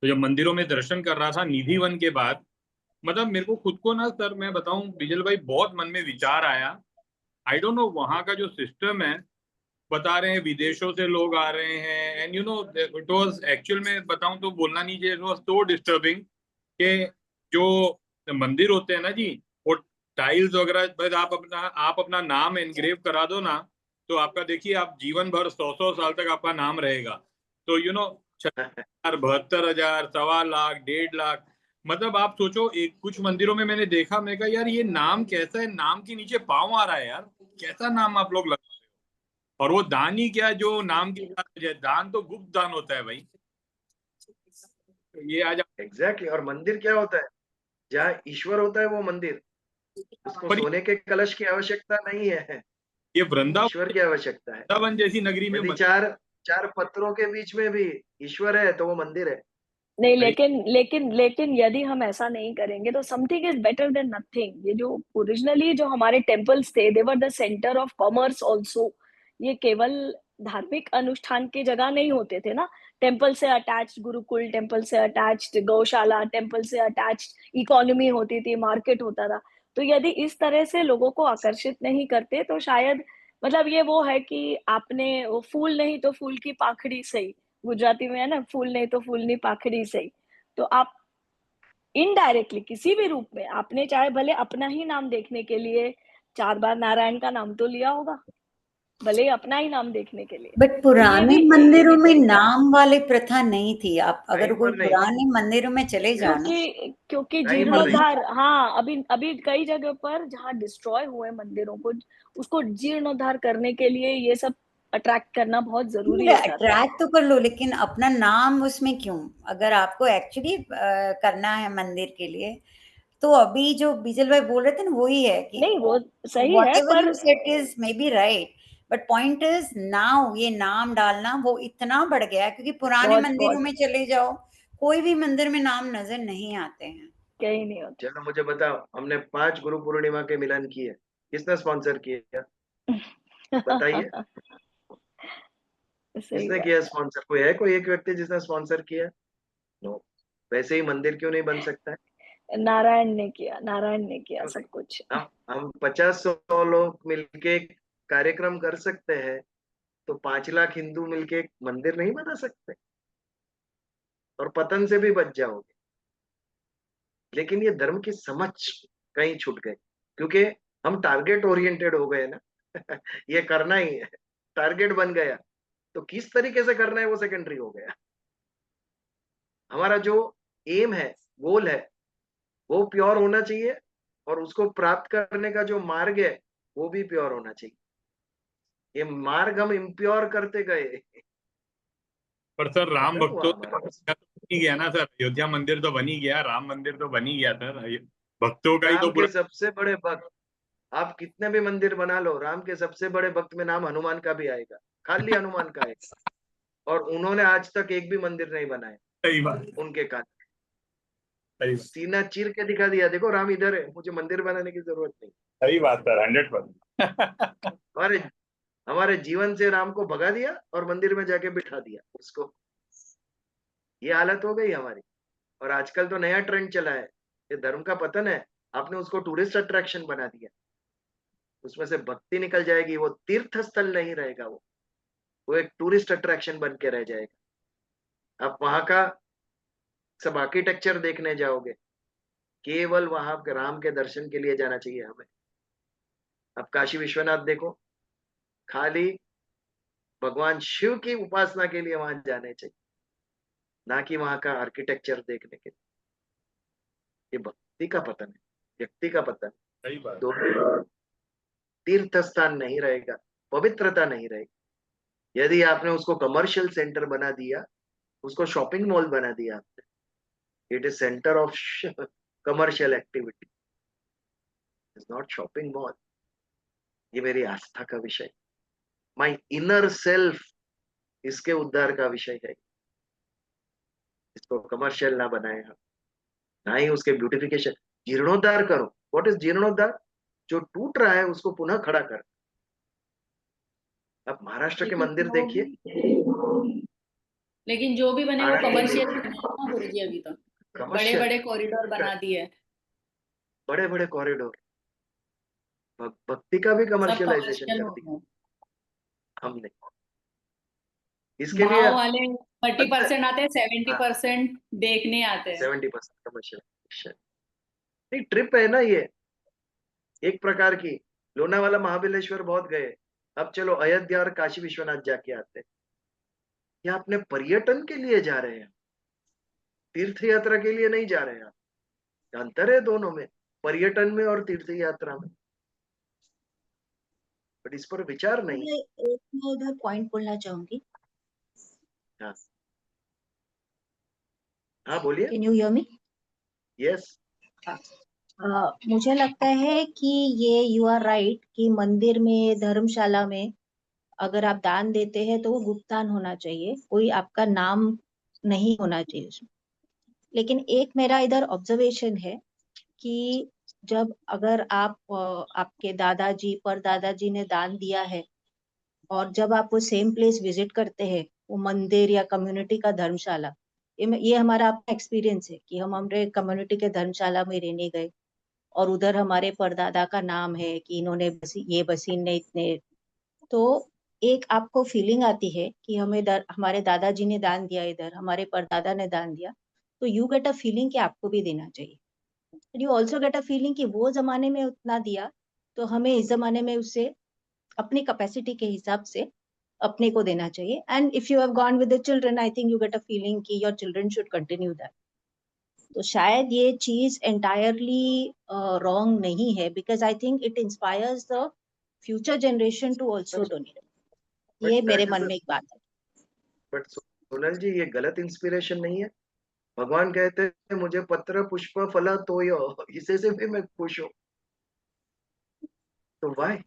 तो जब मंदिरों में दर्शन कर रहा था निधिवन के बाद, मतलब मेरे को खुद को ना सर, मैं बताऊं बीजल भाई, बहुत मन में विचार आया। आई डोंट नो वहाँ का जो सिस्टम है, बता रहे हैं विदेशों से लोग आ रहे हैं, and you know it was actual में बताऊं तो बोलना नहीं चाहिए, इट वाज सो डिस्टर्बिंग कि जो मंदिर होते हैं ना जी, वो टाइल्स वगैरह, बस आप अपना नाम एनग्रेव करा दो ना, तो आपका देखिए आप जीवन भर 100-100 साल तक आपका नाम रहेगा। तो 76,000, 72,000, 1.25 लाख, 1.5 लाख, मतलब आप सोचो। एक कुछ मंदिरों में मैंने देखा, मैं कहा यार ये नाम कैसा है, नाम के नीचे पाँव आ रहा है यार, कैसा नाम आप लोग लगा रहे हो। और वो दान ही क्या, जो नाम के साथ है, दान तो गुप्त दान होता है भाई। तो ये आज एग्जैक्टली। और मंदिर क्या होता है? जहाँ ईश्वर होता है वो मंदिर। उसको पर सोने के कलश की आवश्यकता नहीं है, ये ईश्वर की आवश्यकता है। वृंदावन जैसी नगरी में यदि चार चार पत्थरों के बीच में भी ईश्वर है तो वो मंदिर है। नहीं, लेकिन यदि हम ऐसा नहीं करेंगे तो something is better than nothing. ये जो ओरिजिनली जो हमारे टेम्पल्स थे, they were the centre of commerce also. ये केवल धार्मिक अनुष्ठान की जगह नहीं होते थे ना। टेम्पल से अटैच्ड गुरुकुल, टेम्पल से अटैच्ड गौशाला, टेम्पल से अटैच्ड इकोनॉमी होती थी, मार्केट होता था। तो यदि इस तरह से लोगों को आकर्षित नहीं करते तो शायद, मतलब ये वो है कि आपने वो फूल नहीं तो फूल की पाखड़ी सही, गुजराती में है ना, फूल नहीं तो फूलनी पाखड़ी सही। तो आप इनडायरेक्टली किसी भी रूप में, आपने चाहे भले अपना ही नाम देखने के लिए 4 बार नारायण का नाम तो लिया होगा। भले ही अपना ही नाम देखने के लिए। बट तो ये पुराने भी मंदिरों में तरीका है। नाम वाले प्रथा नहीं थी। आप अगर कहीं कोई पर नहीं थी, पुराने मंदिरों में चले जाना, क्योंकि कहीं पर नहीं थी। जीर्णोद्धार, हाँ, अभी कई जगह पर जहाँ डिस्ट्रॉय हुए मंदिरों को, उसको जीर्णोद्धार करने के लिए ये सब अट्रैक्ट करना बहुत जरूरी हो जाता है। अट्रैक्ट तो कर लो, लेकिन अपना नाम उसमें क्यों? अगर आपको एक्चुअली करना है मंदिर के लिए, तो अभी जो बीजल भाई बोल रहे थे ना, वही है कि नहीं, वो सही है, whatever पर you said is maybe right, but point is now ये नाम डालना वो इतना बढ़ गया है, क्योंकि पुराने बहुत मंदिरों बहुत में चले जाओ, कोई भी मंदिर में नाम नजर नहीं आते हैं। कहीं नहीं होता। चलो मुझे बताओ, हमने 5 गुरु पूर्णिमा के मिलन किए, किसने स्पॉन्सर किया? बताइए, सही किसने बात किया है। स्पॉन्सर? कोई है, कोई एक व्यक्ति जिसने स्पॉन्सर किया? नो। वैसे ही मंदिर क्यों नहीं बन सकता है? नारायण ने किया, नारायण ने किया क्यों सब नहीं? कुछ। हम 50-100 लोग मिलके एक कार्यक्रम कर सकते हैं, तो 5 लाख हिंदू मिलके एक मंदिर नहीं बना सकते? और पतन से भी बच जाओगे। लेकिन ये धर्म की समझ कहीं छूट गई, क्योंकि हम टारगेट ओरिएंटेड हो गए ना। ये करना ही है, टारगेट बन गया, तो किस तरीके से करना है वो सेकेंडरी हो गया। हमारा जो एम है, गोल है, वो प्योर होना चाहिए, और उसको प्राप्त करने का जो मार्ग है वो भी प्योर होना चाहिए। ये मार्ग हम इम्प्योर करते गए, पर सर राम खत्म हुआ भक्तों हमारा। का तो बन ही गया ना सर, अयोध्या मंदिर तो बन ही गया, राम मंदिर तो बन ही गया सर, भक्तों का ही तो राम के पूरा। सबसे बड़े भक्त, आप कितने भी मंदिर बना लो, राम के सबसे बड़े भक्त में नाम हनुमान का भी आएगा, खाली हनुमान का आएगा, और उन्होंने आज तक एक भी मंदिर नहीं बनाया सही बात, उनके कारण। सही बात, सीना चीर के दिखा दिया, देखो राम इधर है, मुझे मंदिर बनाने की जरूरत नहीं। सही बात सर, 100%। हमारे हमारे जीवन से राम को भगा दिया और मंदिर में जाके बिठा दिया उसको। ये हालत हो गई हमारी। और आजकल तो नया ट्रेंड चला है, ये धर्म का पतन है, आपने उसको टूरिस्ट अट्रैक्शन बना दिया। उसमें से भक्ति निकल जाएगी, वो तीर्थ स्थल नहीं रहेगा, वो एक टूरिस्ट अट्रैक्शन बन के रह जाएगा। आप वहां का सब आर्किटेक्चर देखने जाओगे, केवल वहां राम के दर्शन के लिए जाना चाहिए हमें। अब काशी विश्वनाथ देखो, खाली भगवान शिव की उपासना के लिए वहां जाने चाहिए, ना कि वहां का आर्किटेक्चर देखने के लिए। ये भक्ति का पतन है, व्यक्ति का पतन। सही बात, दोनों तीर्थ स्थान नहीं रहेगा, पवित्रता नहीं रहेगी। यदि आपने उसको कमर्शियल सेंटर बना दिया, उसको शॉपिंग मॉल बना दिया आपने, it is centre of commercial activity, is not shopping mall. ये मेरी आस्था का विषय, माई इनर सेल्फ, इसके उद्धार का विषय है। इसको कमर्शियल ना बनाए हम, ना ही उसके ब्यूटिफिकेशन। जीर्णोद्धार करो। व्हाट इज जीर्णोद्धार? जो टूट रहा है उसको पुनः खड़ा कर। अब महाराष्ट्र के लेकिन मंदिर जो देखिए, लेकिन जो भी बने वो कमर्शियल बने हैं ना गुरुजी। अभी तो बड़े कमर्शियल, बड़े कॉरिडोर बना दिए, बड़े बड़े कॉरिडोर, भक्ति का भी सब कमर्शियलाइजेशन कमर्शियल कर हो दिया गए। हमने। इसके लिए भाव वाले 30% आते हैं, 70% देखने आते हैं। 70% कमर्शियलाइजेशन। नहीं, ट्रिप है ना ये, एक प्रकार की। लोनावाला महाबलेश्वर बहुत गए, अब चलो अयोध्या और काशी विश्वनाथ जाके आते हैं। ये अपने पर्यटन के लिए जा रहे हैं, तीर्थ यात्रा के लिए नहीं जा रहे हैं। अंतर है दोनों में, पर्यटन में और तीर्थ यात्रा में। बट इस पर विचार नहीं। मैं इधर पॉइंट बोलना चाहूंगी। हाँ हाँ, बोलिए। Can you hear me? Yes. मुझे लगता है कि ये यू आर राइट कि मंदिर में, धर्मशाला में अगर आप दान देते हैं तो वो गुप्त दान होना चाहिए, कोई आपका नाम नहीं होना चाहिए उसमें। लेकिन एक मेरा इधर ऑब्जर्वेशन है कि जब अगर आप आपके दादाजी परदादाजी ने दान दिया है, और जब आप वो सेम प्लेस विजिट करते हैं, वो मंदिर या कम्युनिटी का धर्मशाला, ये हमारा अपना एक्सपीरियंस है कि हम हमारे कम्युनिटी के धर्मशाला में रहने गए, और उधर हमारे परदादा का नाम है कि इन्होंने ये बसीन ने इतने, तो एक आपको फीलिंग आती है कि हमारे दादाजी ने दान दिया, इधर हमारे परदादा ने दान दिया, तो यू गेट अ फीलिंग कि आपको भी देना चाहिए। You also get a feeling कि वो जमाने में उतना दिया, तो हमें इस जमाने में उससे अपनी कैपेसिटी के हिसाब से अपने को देना चाहिए. And if you have gone with the children, I think you get a feeling कि your children should continue that. तो शायद ये चीज एंटायरली रॉन्ग नहीं है, because I think it inspires the future generation to also donate. ये मेरे मन में एक बात है. बट सोनल जी, ये गलत इंस्पिरेशन नहीं है? भगवान कहते हैं मुझे पत्र पुष्प फल तोय, इसे से भी मैं खुश हूँ. तो व्हाई?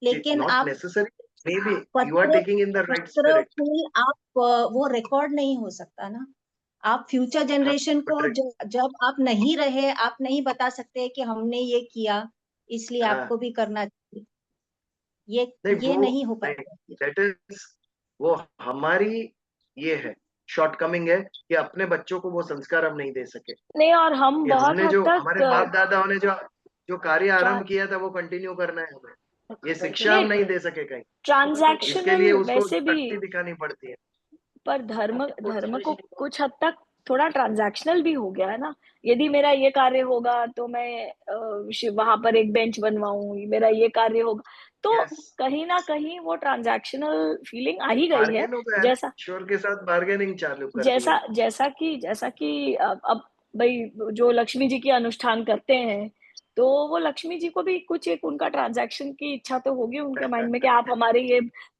लेकिन नॉट आप necessary, maybe you are partaking in the right पत्र स्पिरिट. फूल आप वो रिकॉर्ड नहीं हो सकता ना. आप फ्यूचर जनरेशन को जब आप नहीं रहे, आप नहीं बता सकते कि हमने ये किया इसलिए हाँ. आपको भी करना चाहिए. ये नहीं, नहीं हो पाएगा. दैट इज, वो हमारी ये है, शॉर्टकमिंग है कि अपने बच्चों को वो संस्कार हम नहीं दे सके. नहीं, और हम कि बहुत हमने हद जो तक हमारे बाप दादाओं ने जो कार्य आरंभ किया था वो कंटिन्यू करना है हमें. ये शिक्षा हम नहीं दे सके कहीं. इसके ट्रांजैक्शनल लिए उसको वैसे भी, शक्ति दिखानी पड़ती है. पर धर्म को कुछ हद तक थोड़ा ट्रांजैक्शनल भी हो गया है ना. यदि मेरा ये कार्य होगा तो मैं वहां पर एक बेंच बनवाऊं, मेरा ये कार्य होगा तो Yes. कहीं ना कहीं वो ट्रांजैक्शनल फीलिंग आ ही गई है. बार्गेन हो गया, जैसा ईश्वर के साथ बार्गेनिंग चालू कर दी जैसा है. जैसा कि अब भाई जो लक्ष्मी जी की अनुष्ठान करते हैं तो वो लक्ष्मी जी को भी कुछ एक उनका ट्रांजैक्शन की इच्छा तो होगी उनके माइंड में कि आप हमारे ये,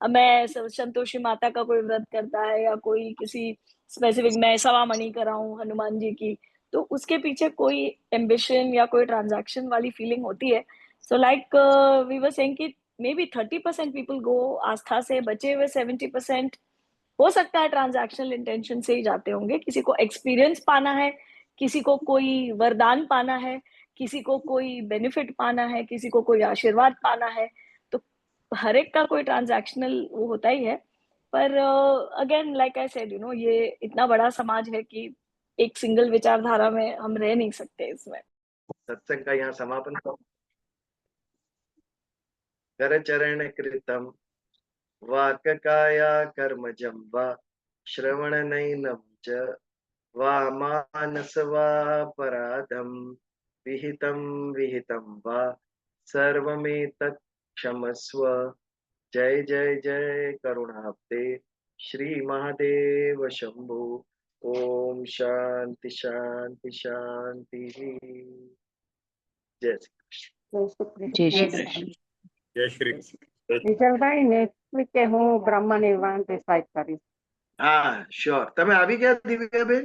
मैं संतोषी माता का कोई व्रत करता है या कोई किसी स्पेसिफिक, मैं सवा मणि कराऊं हनुमान जी की, तो उसके पीछे कोई एम्बिशन या कोई ट्रांजैक्शन वाली फीलिंग होती है. So like we were saying कि मे बी 30% पीपल गो आस्था से, बचे हुए 70% हो सकता है ट्रांजैक्शनल इंटेंशन से ही जाते होंगे. किसी को एक्सपीरियंस पाना है, किसी को कोई वरदान पाना है, किसी को कोई बेनिफिट पाना है, किसी को कोई आशीर्वाद पाना है. तो हर एक का कोई ट्रांजैक्शनल वो होता ही है. पर अगेन लाइक आई सेड, ये इतना बड़ा समाज है कि एक सिंगल विचारधारा में हम रह नहीं सकते इसमें. सत्संग का यहाँ समापन करो. कर चरण कृतम वाक काया कर्मजं वा श्रवणनयनं च वा मानस वा पराधं विहितं वा सर्वमेतत् क्षमस्व. जय जय जय करुणाब्दे श्री महादेव शंभु. ओम शांति शांति शांति. जय श्री जय श्री कृष्ण. जय श्री कृष्ण. વિજલભાઈ નેક્સ્ટ વીકે હું બ્રહ્મ નિર્વાણ દેસાઈ કરીશ. हाँ श्योर. તમે આવી ગયા દિવ્યાબેન?